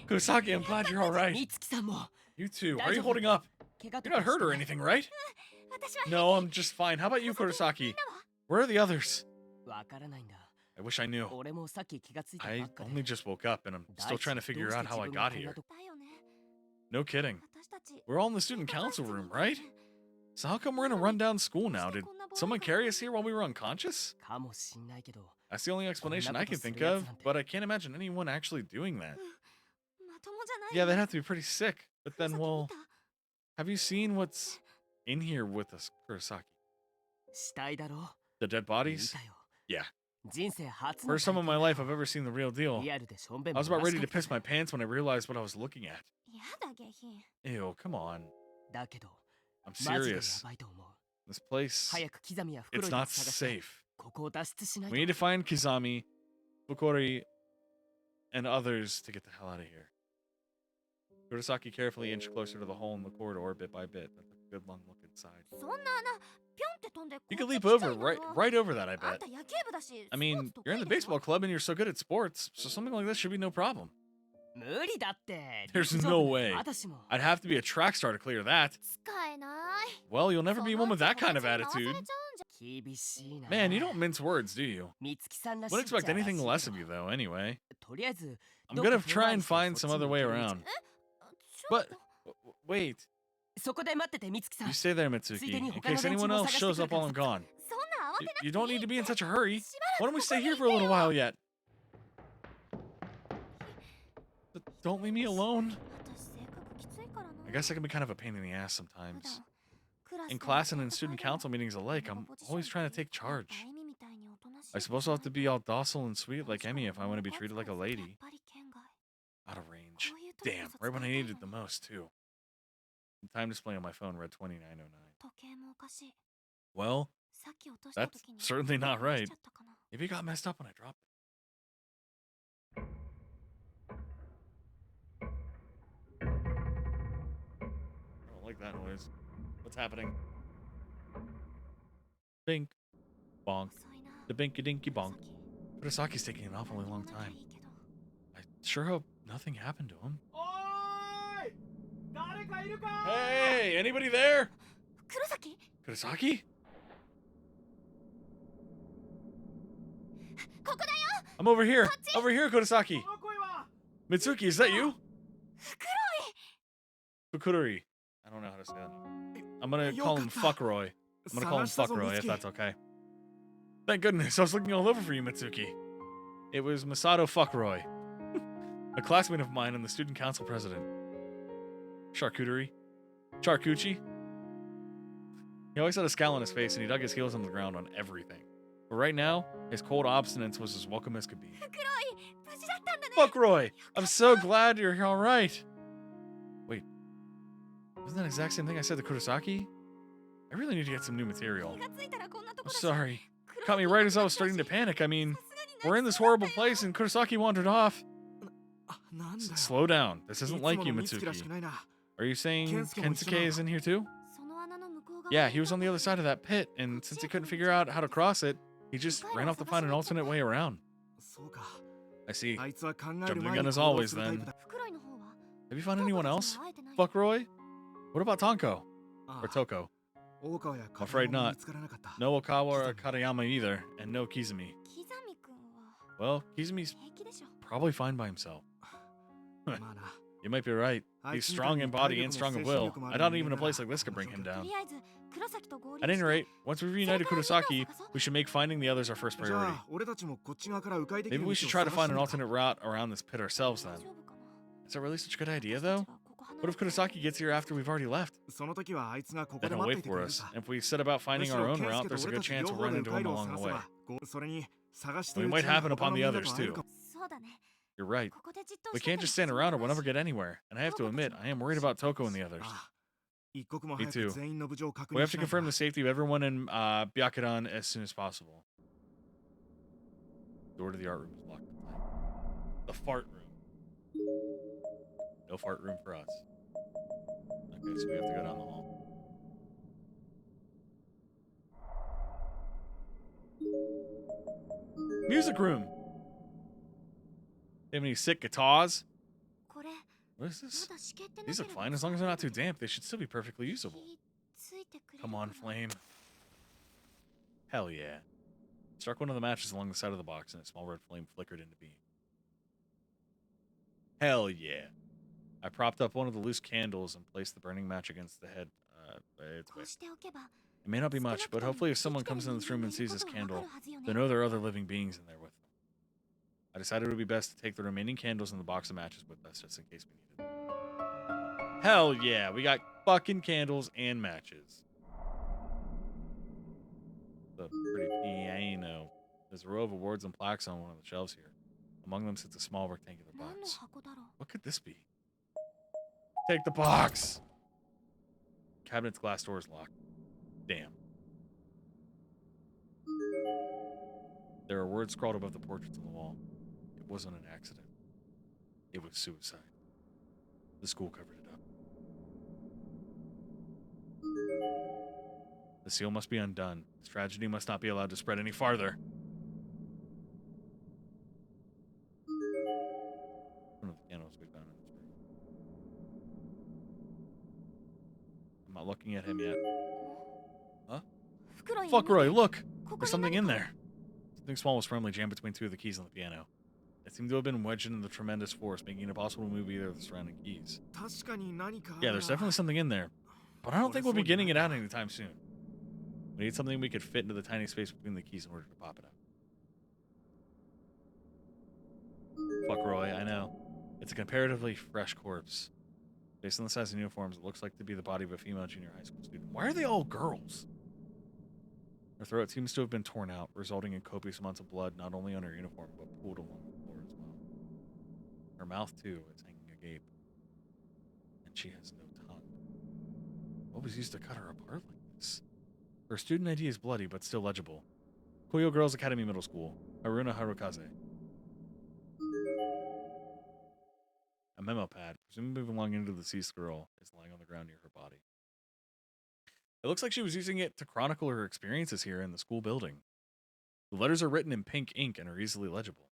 Kurosaki, I'm glad you're all right. 美月さんも You too. How 大 are 丈 you 夫 holding up? 怪我と You're か not して hurt or ない anything, right? 私は No, I'm just fine. How about you, Kurosaki? Where are the others? わからないんだ I wish I knew. 俺もさっき気がついたば I っかで only just woke up and I'm 大 still 地 trying to どう figure して out how I 自分が got こんな here. とこだよね No kidding. 私たち We're all in the student council room, right? So how come we're in a rundown school now? Did someone carry us here while we were unconscious? かもしんないけど That's the only explanation I can think of, but I can't imagine anyone actually doing that. まともじゃない Yeah, they'd have to be pretty sick. But then, 黒崎 well, 見た have you seen what's in here with us, Kurosaki? 死体だろ The dead 見 bodies? たよ Yeah. 人生初の First time in my life I've ever seen the real deal. リアルでしょんべん I was about 漏らし ready か to けた piss my pants when I realized what I was looking at. やだ下品 Ew, come on. だけど I'm マジでや serious. ばいと思う This place, 早くキザミや袋 it's に not 探して safe. ここを脱出しない We need to find Kizami, Fukori, and others to get the hell out of here. Kurosaki carefully inched closer to the hole in the corridor bit by bit. That's a good long look inside. そんな穴ピョンって飛んで You could こっ leap ち来ちゃ over いな right よ right over that, I あん bet. た野球部だし I スポー mean, ツ得 you're in 意 the でしょ baseball club and you're so good at sports, so something like this should be no problem. 無理だって There's 陸上 no 部 way. 私も I'd have to be a track star to clear that. 使えない Well, you'll never be one with that kind of そのうち attitude. 友達に回されちゃうんじゃ厳しいな Man, you don't mince words, do you? 美月さんらしい Wouldn't っちゃ expect anything らし less いけ of ど you, though, anyway. とりあえず I'm どっか gonna フ try ォ and アして find そ some っち other に way 行ける around. んじゃ But, wait. そこで待ってて美月さん You stay there, Mitsuki. In case anyone else shows up while I'm gone. そんな慌てなくていい You don't need to be in such a hurry. しば Why ら don't we く stay ここ here に for a いて little よ while yet? Don't leave me alone. 私性格きついからな I guess I can be kind of a pain in the ass 普 sometimes. 段クラス In で class and も in student 戦う council meetings alike, I'm ポジション always trying to って take charge. やっぱエミみたいにおとなしい I suppose I'll have to be all docile and sweet like Emmy if I want to be treated like a やっ lady. ぱり県外 Out of range. こういう時 Damn, こそ right when I 使いたい needed よ it the ね most, too. The time display on my phone read 2909. 時計もおかしい Well, さっき落とした that's 時に certainly not 落とし right. ちゃったかな Maybe it got messed up when I dropped it. I don't like that noise. What's happening? Bink. Bonk. 遅いな The binky dinky bonk. さっき Murasaki's taking an awfully long 何もなきゃ time. いいけど I sure hope nothing happened to him. おーい誰かいるか Hey, anybody there? 黒崎 Kurosaki? ここだよ I'm over here. Over here, Kurosaki. この声は Mitsuki, is that you? 黒い Fukuroi. I don't know how to say that. I'm gonna call him Fuckroy. I'm gonna call him Fuckroy if that's okay. Thank goodness, I was looking all over for you, Mitsuki. It was Masato Fuckroy, a classmate of mine and the student council president. Charcuterie? Charcucci? He always had a scowl on his face and he dug his heels on the ground on everything. But right now, his cold obstinance was as welcome as could be. 黒い無事だったんだね Fuckroy! I'm so glad you're here alright! Wait. Wasn't that exact same thing I said to Kurosaki? I really need to get some new material. 気がついたらこんなとこ I'm だし sorry. 黒い Caught me right as I was starting to panic. I mean, we're in this horrible place and Kurosaki wandered off. あなんだよ Slow down. This isn't いつ like も you, の美月らしく Mitsuki. ないな Are you saying Kensukeも一緒 Kensuke だ。 is in here too? その穴の向こう側 Yeah, he was on the other side of that pit, and since he couldn't figure out how to cross it, he just ran off to find an alternate way around. そうか I see. あいつは考え Jumped る the 前 gun に as 行動 always するタイプ then. だ 黒いの方は Have you found anyone else? 会えてない Fuckroy? What about Tonko? あ Or あ Toko? 大川や I'm afraid 片山も not. 見つからなかった No Okawa or Katayama either, and no Kizumi. キザミ君は Well, Kizumi's 平気でしょ probably fine by himself. まあな You might be right. あい He's つみたい strong に in 体 body 力 and も strong 精 of 神 will. 力もあ I る doubt 人 even a 間なら place like this could bring him と down. りあえず黒崎と合流 At して any rate, once we've reunited それから Kurosaki, 手を探そう we should make finding the others our first じゃ priority. あ俺たちもこっち側から迂回でき Maybe る we 道 should を try to 探 find して an みるか alternate route around this pit ourselves 大 then. 丈夫かな Is that really such a good idea, 私た though? ちがここ離 What れ if て Kurosaki gets here after we've already left? その時はあいつがここ Then で he'll 待って wait いてく for れる us. さ And if we set about む finding し our ろ own 健 route, 介と there's a 俺 good たち chance 両 we'll 方 run で迂 into 回 him 路を along the 探せ way. ばそれに探して We る might うちに happen 他 upon の the 港 others も会える too. かもそうだね You're right. ここでじっと We して can't ても just stand しょう around が or な we'll い never し get anywhere. And I have to admit, I am worried about Toko and the others. ああ一刻も Me 早 too. く全員の無事を確 We 認 have し to ない confirm と the safety of everyone in Byakudan as soon as possible. Door to the art room is locked. The fart room. No fart room for us. Okay, so we have to go down the hall. Music room. They have any sick guitars? これ What is ま this? だ湿気ってな These け are れば fine as long as they're not too damp. They should still be perfectly usable. 火ついてくれる Come か on, な flame. Hell yeah. Struck one of the matches along the side of the box, and a small red flame flickered into being. Hell yeah. I propped up one of the loose candles and placed the burning match against the head. It's こうしておけば It may not be 少な much, く but とも hopefully if 生き someone てる comes in this 人 room 間 and がい sees る this ことがわか candle, るはずよね they know there are other living beings in there with them. I decided it would be best to take the remaining candles and the box of matches with us just in case we needed them. Hell yeah, we got fucking candles and matches. The pretty piano. There's a row of awards and plaques on one of the shelves here. Among them sits a small rectangular 何の box. 箱だろう What could this be? Take the box! Cabinet's glass door is locked. Damn. There are words scrawled above the portraits on the wall. It wasn't an accident. It was suicide. The school covered it up. The seal must be undone. This tragedy must not be allowed to spread any farther. One of the candles we found in this room. I'm not looking at him yet. 袋に Fuck, 見て Roy, look! ここ There's に something 何 in か there. Something small was firmly jammed between two of the keys on the piano. It seemed to have been wedged into the tremendous force, making it impossible to move either of the surrounding keys. 確かに何か Yeah, there's definitely something in there. But I don't think we'll be getting it out anytime soon. We need something we could fit into the tiny space between the keys in order to pop it out. Fuck Roy, I know. It's a comparatively fresh corpse. Based on the size of the uniforms, it looks like to be the body of a female junior high school student. Why are they all girls? Her throat seems to have been torn out, resulting in copious amounts of blood not only on her uniform, but pooled along the floor as well. Her mouth, too, is hanging agape. And she has no tongue. What was used to cut her apart like this? Her student ID is bloody, but still legible. Koyo Girls Academy Middle School. Haruna Harukaze. A memo pad, presumably belonging to the deceased girl, is lying on the ground near her body. It looks like she was using it to chronicle her experiences here in the school building. The letters are written in pink ink and are easily legible.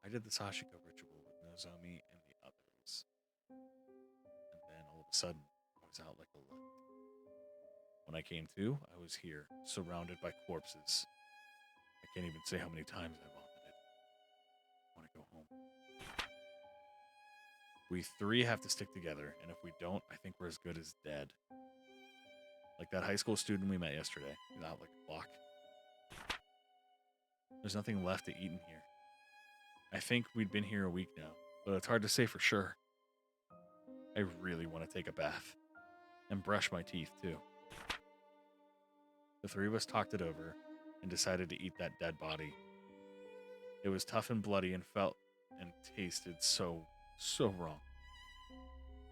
I did the Sashiko ritual with Nozomi and the others. And then all of a sudden, I was out like a light. When I came to, I was here, surrounded by corpses. I can't even say how many times I vomited. I want to go home. We three have to stick together, and if we don't, I think we're as good as dead. Like that high school student we met yesterday. He's out like a block. There's nothing left to eat in here. I think we'd been here a week now, but it's hard to say for sure. I really want to take a bath. And brush my teeth, too. The three of us talked it over and decided to eat that dead body. It was tough and bloody and felt and tasted so wrong.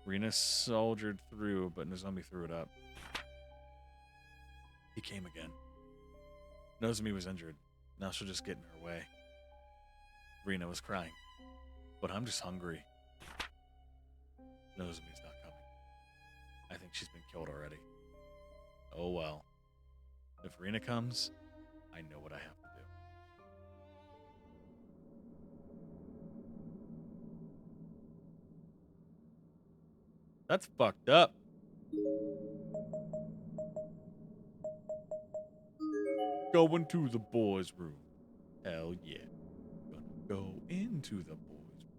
Rina soldiered through, but Nozomi threw it up. He came again. Nozomi was injured. Now she'll just get in her way. Rina was crying. But I'm just hungry. Nozomi's not coming. I think she's been killed already. Oh well. If Rina comes, I know what I have to do. That's fucked up. Going to the boys' room. Hell yeah. Gonna go into the boys' room.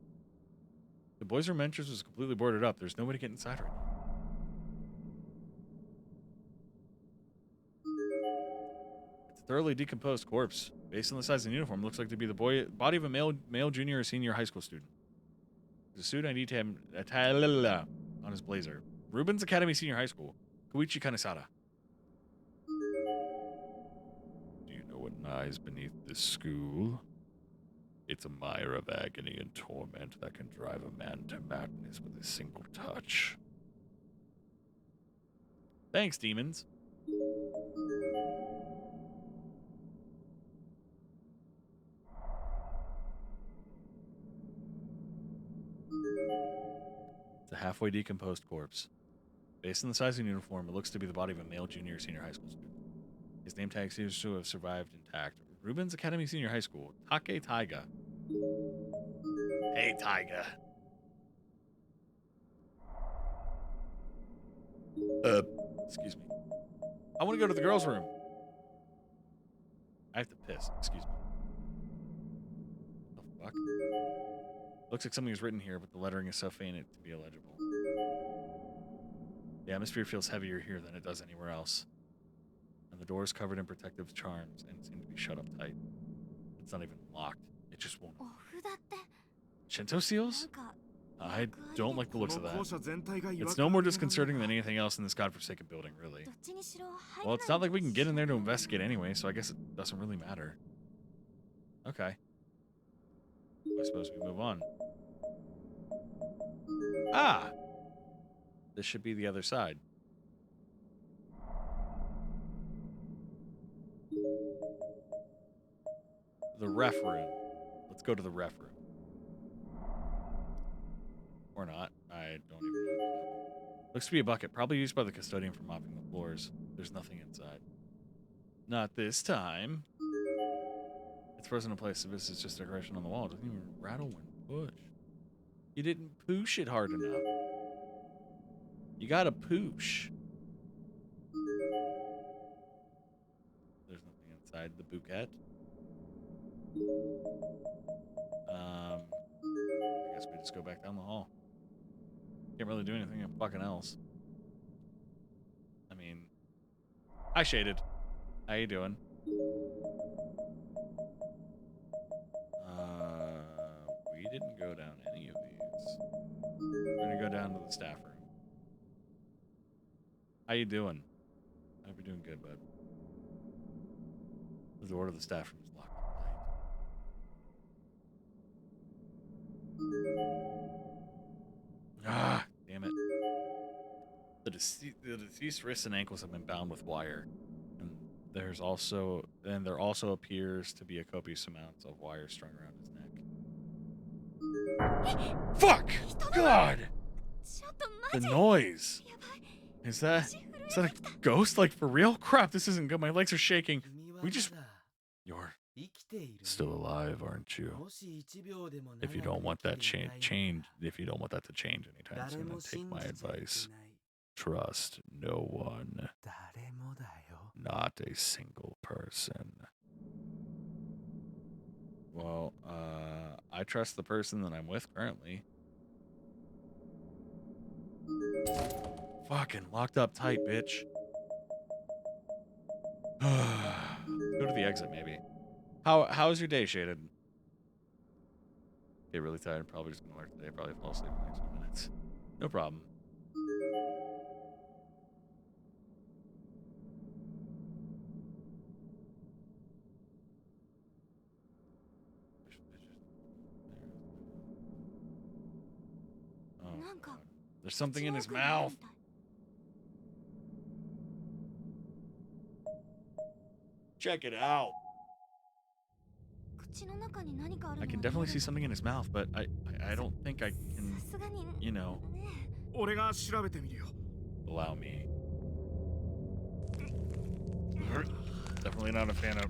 The boys' room entrance was completely boarded up. There's no way to get inside right now. It's a thoroughly decomposed corpse. Based on the size of the uniform, it looks like to be the body of a male junior or senior high school student. The suit ID tab on his blazer. Rubens Academy Senior High School. Koichi Kanesada. Do you know what lies beneath this school? It's a mire of agony and torment that can drive a man to madness with a single touch. Thanks, demons. It's a halfway decomposed corpse. Based on the size of the uniform, it looks to be the body of a male junior or senior high school student. His name tag seems to have survived intact. Rubens Academy Senior High School. Take Taiga. Hey, Taiga. Excuse me. I want to go to the girls' room. I have to piss. Excuse me. The fuck? Looks like something is written here, but the lettering is so faint it to be illegible. The atmosphere feels heavier here than it does anywhere else. And the door is covered in protective charms and seem to be shut up tight. It's not even locked. It just won't. お札って Shinto な seals? んか I don't like the looks of この that. 校舎全体が違和 It's 感 no more になるんだ disconcerting than anything else in this godforsaken building, really. どっちにしろ入れ Well, ない it's not like we can get in there to investigate anyway, so I guess it doesn't really matter. Okay. I suppose we move on. Ah! This should be the other side. The ref room. Let's go to the ref room. Or not. I don't even know. Looks to be a bucket, probably used by the custodian for mopping the floors. There's nothing inside. Not this time. It's frozen in place, so this is just decoration on the wall. It doesn't even rattle when pushed. You didn't poosh it hard enough. You gotta poosh. There's nothing inside the bouquet. I guess we just go back down the hall. Can't really do anything fucking else. I mean, hi Shaded. How you doing? We didn't go down any of these. We're gonna go down to the staff room. How you doing? I hope you're doing good, bud. The door to the staff room is locked at night. Ah, damn it. The deceased wrists and ankles have been bound with wire. And there also appears to be a copious amount of wire strung around his neck. Fuck! God! ちょっと The マジ noise! やばい Is that a ghost? Like, for real? Crap, this isn't good. My legs are shaking. We just... You're still alive, aren't you? If you don't want that if you don't want that to change anytime soon, then take my advice. Trust no one. Not a single person. Well, I trust the person that I'm with currently. Fucking locked up tight, bitch. Go to the exit, maybe. How's your day, Shaded? Get really tired. Probably just gonna work today. Probably fall asleep in the next few minutes. No problem. Oh, なんか God. There's something in his 口の奥にある mouth. みたい Check it out. 口の中に何かある I の can は definitely 見え see る something in his mouth, but I don't think I can, さすがに you know, ね俺が調べてみるよ allow me. Definitely not a fan of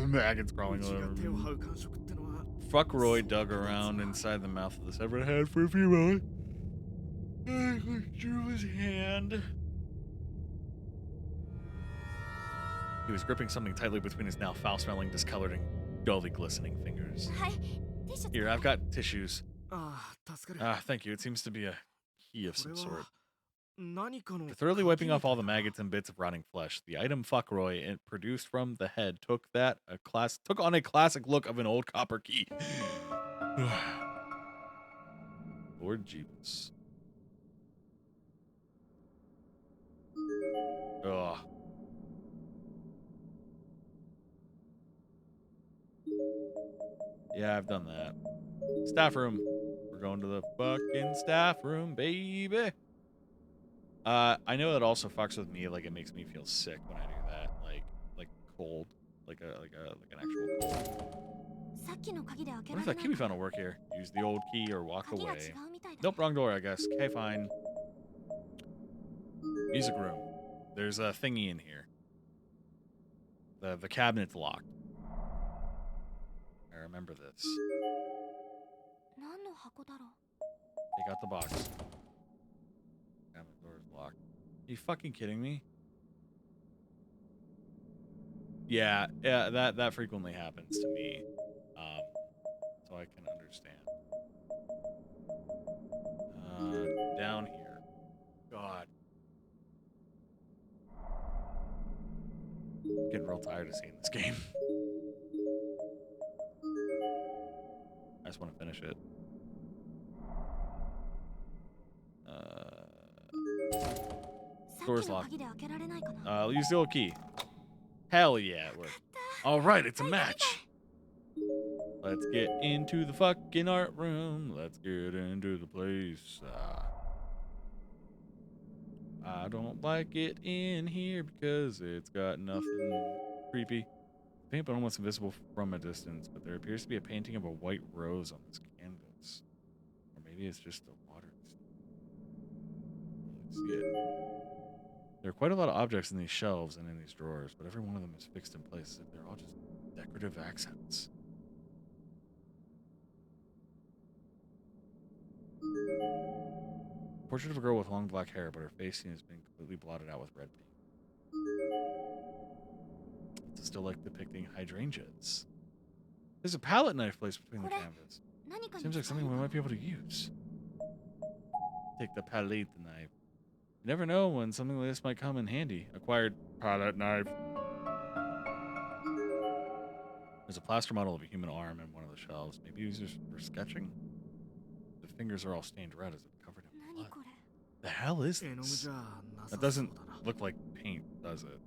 maggots う crawling ち all が over 手を me. 這う感触ってのは Fuckroy dug around inside the mouth of the severed head for a few moments. Drew his hand. He was gripping something tightly between his now foul-smelling, discolored, and dully glistening fingers. はいティッシュ Here, I've got tissues. ああ助かる Ah, thank you. It seems to be a key of こ some れ sort. は何かの For thoroughly wiping off all the 鍵みたいな maggots and bits of rotting flesh, the item Fuckroy it produced from the head took on a classic look of an old copper key. Lord Jeebus. Ugh. Yeah, I've done that. Staff room. We're going to the fucking staff room, baby. I know it also fucks with me. Like, it makes me feel sick when I do that. Like cold. Like an actual cold. さっきの鍵で開け What ら if れ that ない key we found will work here? Use the old key or walk 鍵が違 away. うみたいだ Nope, wrong door, I guess. Okay, fine. Music room. There's a thingy in here. The cabinet's locked. remember this. 何の箱だろう。 Take out the box. Damn, the door is locked. Are you fucking kidding me? Yeah, that frequently happens to me. So I can understand. Down here. God. Getting real tired of seeing this game. I just want to finish it. Door's さっきの locked. 鍵で開けられないかな。 I'll use the old key. Hell yeah, it worked. All right, it's a match. Let's get into the fucking art room. Let's get into the place. I don't like it in here because it's got nothing creepy. The paint but almost invisible from a distance, but there appears to be a painting of a white rose on this canvas. Or maybe it's just the water. Let's see it. There are quite a lot of objects in these shelves and in these drawers, but every one of them is fixed in place as if they're all just decorative accents. Portrait of a girl with long black hair, but her face has been completely blotted out with red paint. It's still like depicting hydrangeas. There's a palette knife placed between the canvas. 何かに Seems like 使 something え we る might be able to use. Take the palette knife. You never know when something like this might come in handy. Acquired palette knife. There's a plaster model of a human arm in one of the shelves. Maybe used for sketching? The fingers are all stained red as if covered in 何 blood. これ。 The hell is 絵の具 this? じゃなさ That そう doesn't だな。 look like paint, does it?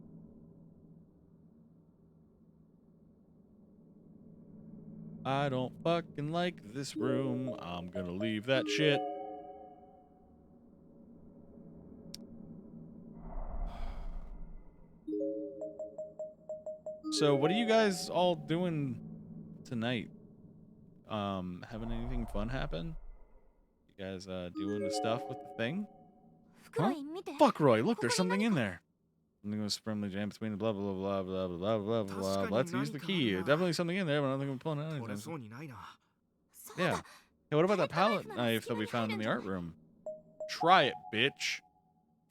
I don't fucking like this room. I'm gonna leave that shit. So, what are you guys all doing tonight? Having anything fun happen? You guys doing the stuff with the thing? 袋井見て。 Fuck Roy, look, there's something in there. Something was firmly jammed between the blah blah blah blah blah blah blah blah. Let's use the key. There's definitely something in there, but I don't think we're pulling it out 取れ anytime そ soon. うにないな。 そうだ。 Yeah. Hey, what about that palette knife that we found in the art room? Try it, bitch.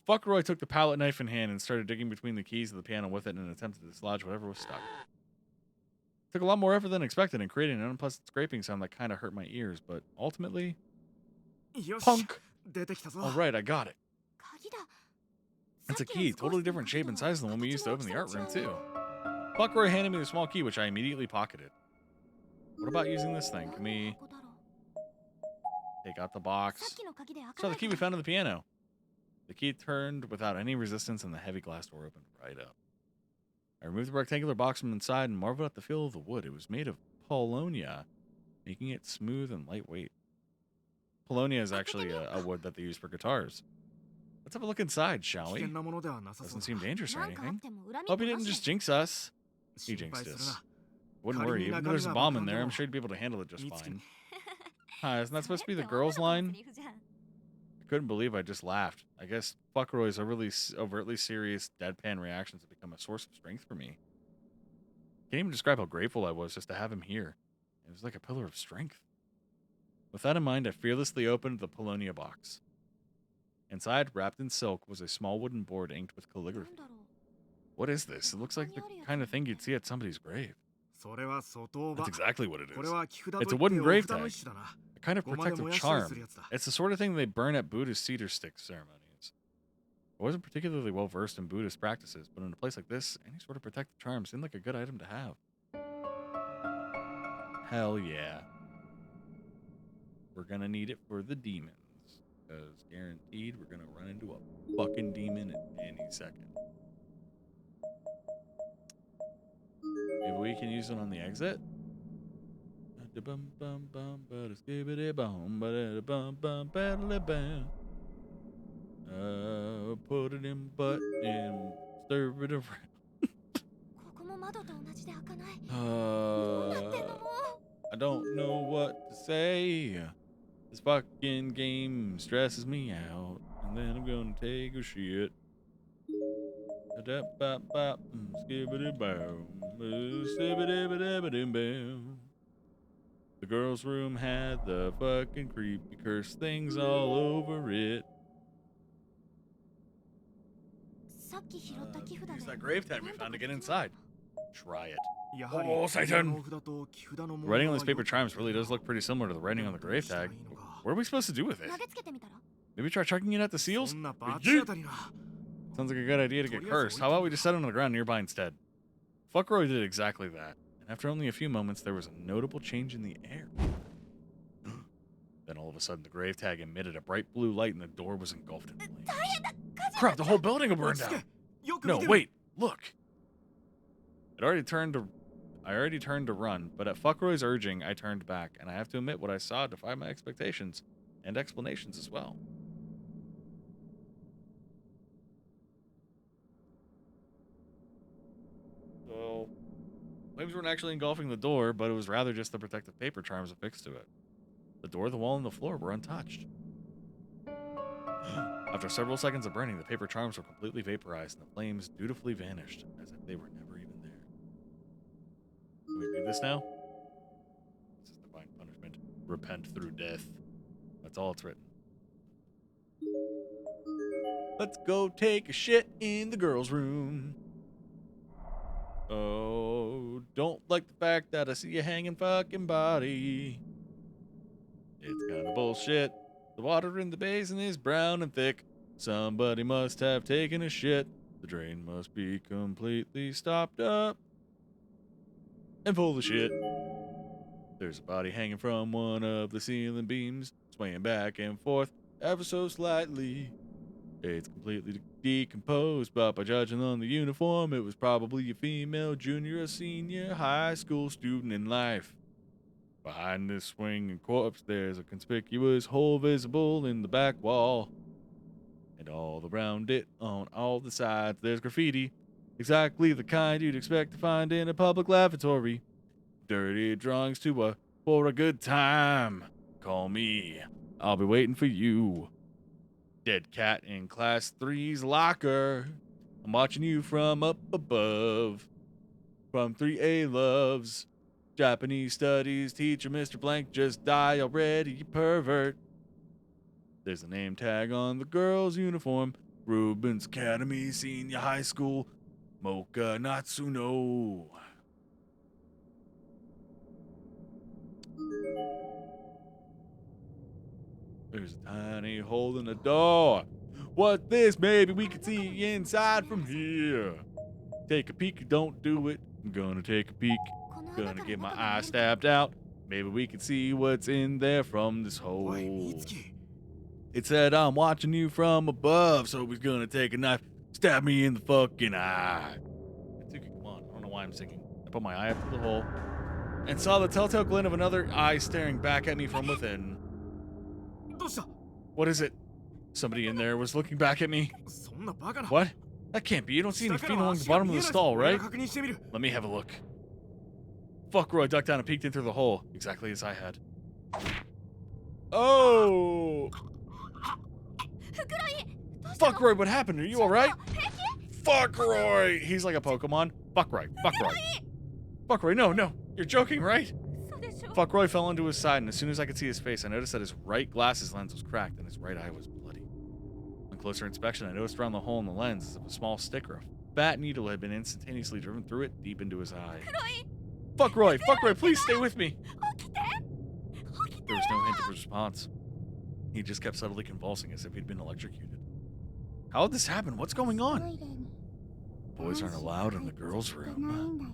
Fuck Roy took the palette knife in hand and started digging between the keys of the piano with it in an attempt to dislodge whatever was stuck. Took a lot more effort than expected in creating an unpleasant scraping sound that kind of hurt my ears, but ultimately, よし punk. 出てきたぞ。 All right, I got it. 鍵だ。 It's a さっきの key, 図工 totally 室の different 鍵 shape と and size than the one we used to 形 open the も art 大 room きさも違う too. Fuck Roy handed me the small key, which I immediately pocketed. What about using this thing? Can 何の we 箱だろう。 take out the さっ box? きの鍵で開か Saw な the い key か we な。 found in the piano. The key turned without any resistance and the heavy glass door opened right up. I removed the rectangular box from inside and marveled at the feel of the wood. It was made of paulownia, making it smooth and lightweight. Paulownia is actually a wood that they use for guitars. Let's have a look inside, 危 shall 険 we? なものではなさそう Doesn't だ seem dangerous or なんかあっ anything. ても恨み Hope he っ didn't て just jinx us. He 心 jinxed 配する us. な。 Wouldn't worry, even though there's a bomb in there, I'm sure he'd be able to handle it just fine. Hi, isn't that supposed to be the girl's line? I couldn't believe I just laughed. I guess Fuckroy's overtly serious deadpan reactions have become a source of strength for me. Can't even describe how grateful I was just to have him here. It was like a pillar of strength. With that in mind, I fearlessly opened the Polonia box. Inside, wrapped in silk, was a small wooden board inked with な calligraphy. んだろう。 What is this? It looks like the kind of thing you'd see at somebody's grave. それは外場 That's。exactly what it これ is. は木札と It's い a って wooden お grave 札の tag. 一種だな。 A kind of ごまで protective 燃やしたり charm. するやつだ。 It's the sort of thing they burn at Buddhist cedar stick ceremonies. I wasn't particularly well versed in Buddhist practices, but in a place like this, any sort of protective charm seemed like a good item to have. Hell yeah. We're gonna need it for the demons. Because guaranteed we're gonna run into a fucking demon at any second. Maybe we can use it on the exit? Put it in butt and stir it around. ここも窓と同じで開かない。どうなってんのもう。 I don't know what to say. This fucking game stresses me out. And then I'm gonna take a shit. Skibbity bow. Skibbity bow. The girl's room had the fucking creepy curse things all over it. さっき拾った木札で Use that grave tag we found to get inside. Try it. やはり Oh, Satan! お札と木札の The もの writing on は this paper よく chimes really does look pretty similar to the writing on the grave tag. What are we supposed to do with it? 投げつけてみたら Maybe try chucking it at the seals? そんな罰 Yeet! 当たりな Sounds like a good idea to get cursed. How about we just set it on the ground nearby instead? Fuckroy did exactly that. And after only a few moments, there was a notable change in the air. Then all of a sudden, the grave tag emitted a bright blue light and the door was engulfed in flames. Crap, the whole building will burn 落ち着 down. けよく見 No, てる wait, look. I already turned to run, but at Fuckroy's urging, I turned back, and I have to admit what I saw defied my expectations and explanations as well. So, flames weren't actually engulfing the door, but it was rather just the protective paper charms affixed to it. The door, the wall, and the floor were untouched. After several seconds of burning, the paper charms were completely vaporized, and the flames dutifully vanished, as if they were never even there. Can we read this now? This is divine punishment. Repent through death. That's all it's written. Let's go take a shit in the girls' room. Oh, don't like the fact that I see a hanging fucking body. It's kind of bullshit. The water in the basin is brown and thick. Somebody must have taken a shit. The drain must be completely stopped up and full of shit. There's a body hanging from one of the ceiling beams, swaying back and forth ever so slightly. It's completely decomposed, but by judging on the uniform, it was probably a female junior or senior high school student in life. Behind this swinging corpse, there's a conspicuous hole visible in the back wall. And all around it, on all the sides, there's graffiti. Exactly the kind you'd expect to find in a public lavatory. Dirty drawings for a good time. Call me. I'll be waiting for you. Dead cat in class 3's locker. I'm watching you from up above. From 3A loves. Japanese studies teacher Mr. Blank just die already, you pervert. There's a name tag on the girl's uniform. Rubens Academy Senior High School. Mocha Natsuno. There's a tiny hole in the door. What's this? Maybe we can see inside from here. Take a peek, don't do it. I'm gonna take a peek. この穴 Gonna から get my 中が eye 見える stabbed out. Maybe we can see what's in there from this おい hole. 美月 It said, I'm watching you from above, so he's gonna take a knife, stab me in the fucking eye. Itsuki, come on. I don't know why I'm singing. I put my eye up through the hole and saw the telltale glint of another eye staring back at me from within. どうした What is it? Somebody in there was looking back at me. そんなバカな What? That can't be. You don't see any 下か feet らは along the 足が bottom 見 of え the ない stall, 俺 right? が確認してみる Let me have a look. Fuckroy ducked down and peeked in through the hole, exactly as I had. Oh! 袋井どうしたの Fuckroy, what happened? Are you alright? Fuckroy! He's like a Pokemon. Fuckroy. Fuckroy, no. You're joking, right? 嘘でしょ Fuckroy fell onto his side, and as soon as I could see his face, I noticed that his right glasses lens was cracked and his right eye was bloody. On closer inspection, I noticed around the hole in the lens as if a small stick or a fat needle had been instantaneously driven through it deep into his eye. 黒井 Fuckroy, please stay with me! 起きて起きて There was no hint of response. He just kept subtly convulsing as if he'd been electrocuted. How did this happen? What's going ト on? イレに Boys aren't allowed in the girls' ない room. んだよ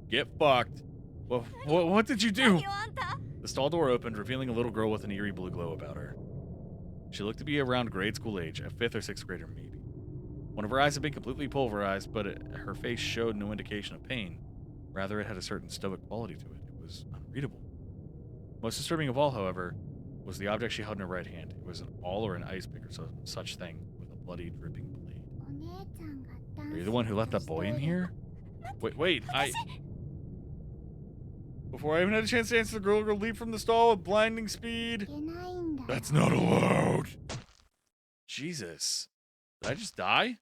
Get fucked. What did you do? 何よあんた The stall door opened, revealing a little girl with an eerie blue glow about her. She looked to be around grade school age, a 5th or 6th grader maybe. One of her eyes had been completely pulverized, but her face showed no indication of pain. Rather, it had a certain stoic quality to it. It was unreadable. Most disturbing of all, however, was the object she held in her right hand. It was an awl or an ice pick or such thing, with a bloody, dripping blade. お姉ちゃんがダン Are ス you the one who let that boy in here? Wait, Before I even had a chance to answer, the girl leaped from the stall with blinding い speed. けないんだよ That's not allowed. Jesus. Did I just die?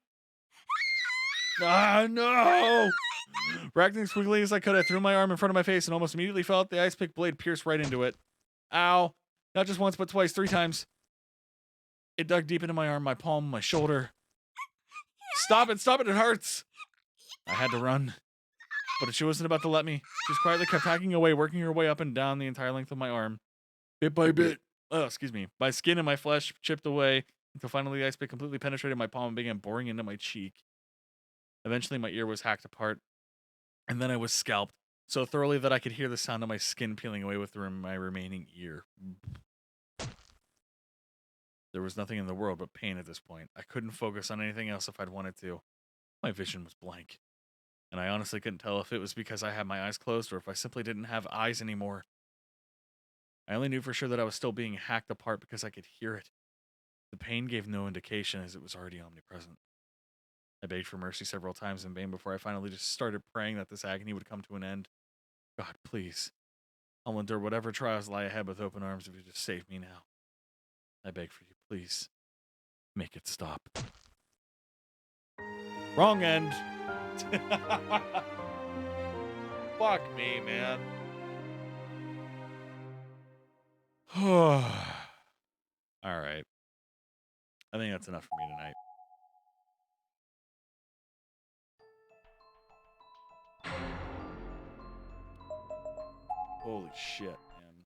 Ah, no! Reacting as quickly as I could, I threw my arm in front of my face and almost immediately felt the ice pick blade pierce right into it. Ow. Not just once, but twice, 3 times. It dug deep into my arm, my palm, my shoulder. Stop it, it hurts. I had to run. But she wasn't about to let me. She just quietly kept hacking away, working her way up and down the entire length of my arm. Bit by bit. My skin and my flesh chipped away until finally the ice pick completely penetrated my palm and began boring into my cheek. Eventually, my ear was hacked apart, and then I was scalped so thoroughly that I could hear the sound of my skin peeling away with my remaining ear. There was nothing in the world but pain at this point. I couldn't focus on anything else if I'd wanted to. My vision was blank, and I honestly couldn't tell if it was because I had my eyes closed or if I simply didn't have eyes anymore. I only knew for sure that I was still being hacked apart because I could hear it. The pain gave no indication as it was already omnipresent. I begged for mercy several times in vain before I finally just started praying that this agony would come to an end. God, please. I'll endure whatever trials lie ahead with open arms if you just save me now. I beg for you, please. Make it stop. Wrong end. Fuck me, man. All right. I think that's enough for me tonight. Holy shit, man.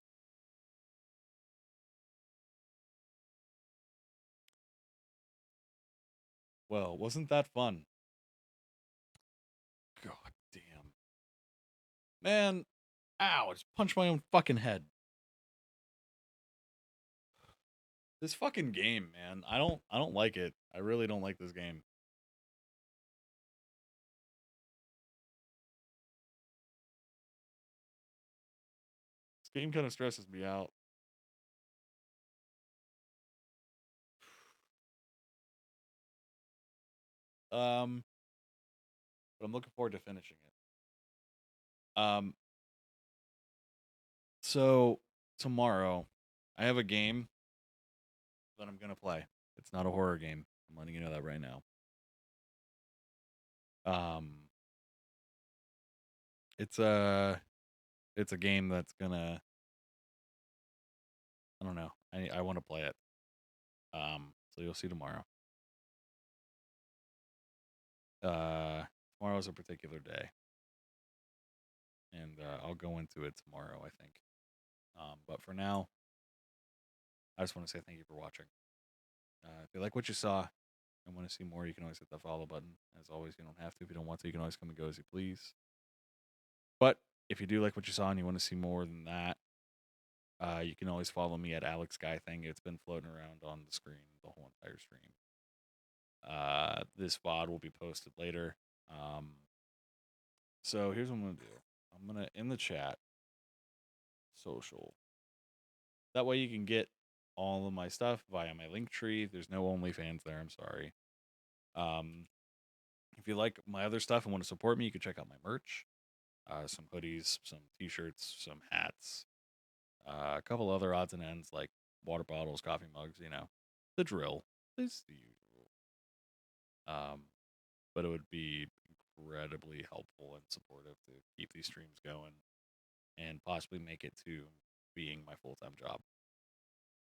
Well, wasn't that fun? God damn. Man, ow, I just punched my own fucking head. This fucking game, man. I don't like it. I really don't like this game. This game kind of stresses me out. But I'm looking forward to finishing it. So tomorrow I have a game that I'm gonna play. It's not a horror game. I'm letting you know that right now. It's a game that's gonna, I don't know. I want to play it. So you'll see tomorrow. Tomorrow's a particular day, and I'll go into it tomorrow, I think. But for now, I just want to say thank you for watching. If you like what you saw and want to see more, you can always hit the follow button. As always, you don't have to. If you don't want to, you can always come and go as you please. But if you do like what you saw and you want to see more than that, you can always follow me at Alex Guy Thing. It's been floating around on the screen the whole entire stream. This VOD will be posted later. So here's what I'm gonna do. I'm gonna in the chat social. That way you can get all of my stuff via my link tree. There's no OnlyFans there. I'm sorry. If you like my other stuff and want to support me, you can check out my merch. Some hoodies, some t-shirts, some hats, a couple other odds and ends like water bottles, coffee mugs, you know, the drill. It's the usual. But it would be incredibly helpful and supportive to keep these streams going and possibly make it to being my full-time job.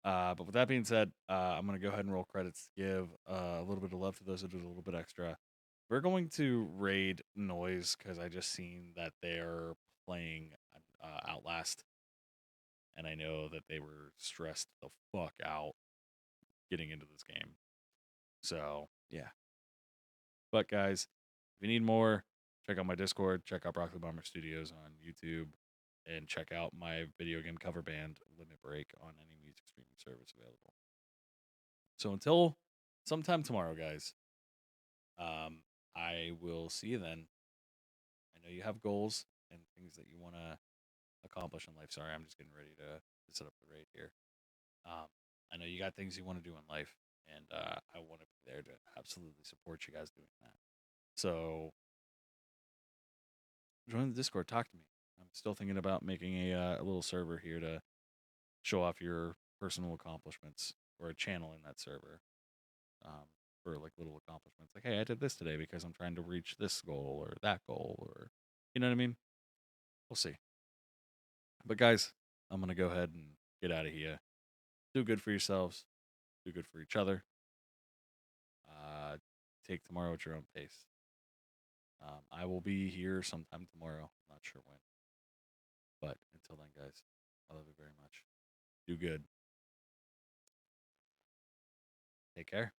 But with that being said, I'm going to go ahead and roll credits to give a little bit of love to those who did a little bit extra. We're going to raid Noise because I just seen that they're playing Outlast. And I know that they were stressed the fuck out getting into this game. So, yeah. But guys, if you need more, check out my Discord, check out Broccoli Bomber Studios on YouTube, and check out my video game cover band, Limit Break, on any music streaming service available. So until sometime tomorrow, guys, I will see you then. I know you have goals and things that you want to accomplish in life. Sorry, I'm just getting ready to set up the raid here. I know you got things you want to do in life, and I want to be there to absolutely support you guys doing that. So join the Discord, talk to me. I'm still thinking about making a little server here to show off your personal accomplishments or a channel in that server. for like little accomplishments. Like, hey, I did this today because I'm trying to reach this goal or that goal, or you know what I mean? We'll see. But guys, I'm gonna go ahead and get out of here. Do good for yourselves. Do good for each other. Take tomorrow at your own pace. I will be here sometime tomorrow. Not sure when. But until then, guys, I love you very much. Do good. Take care.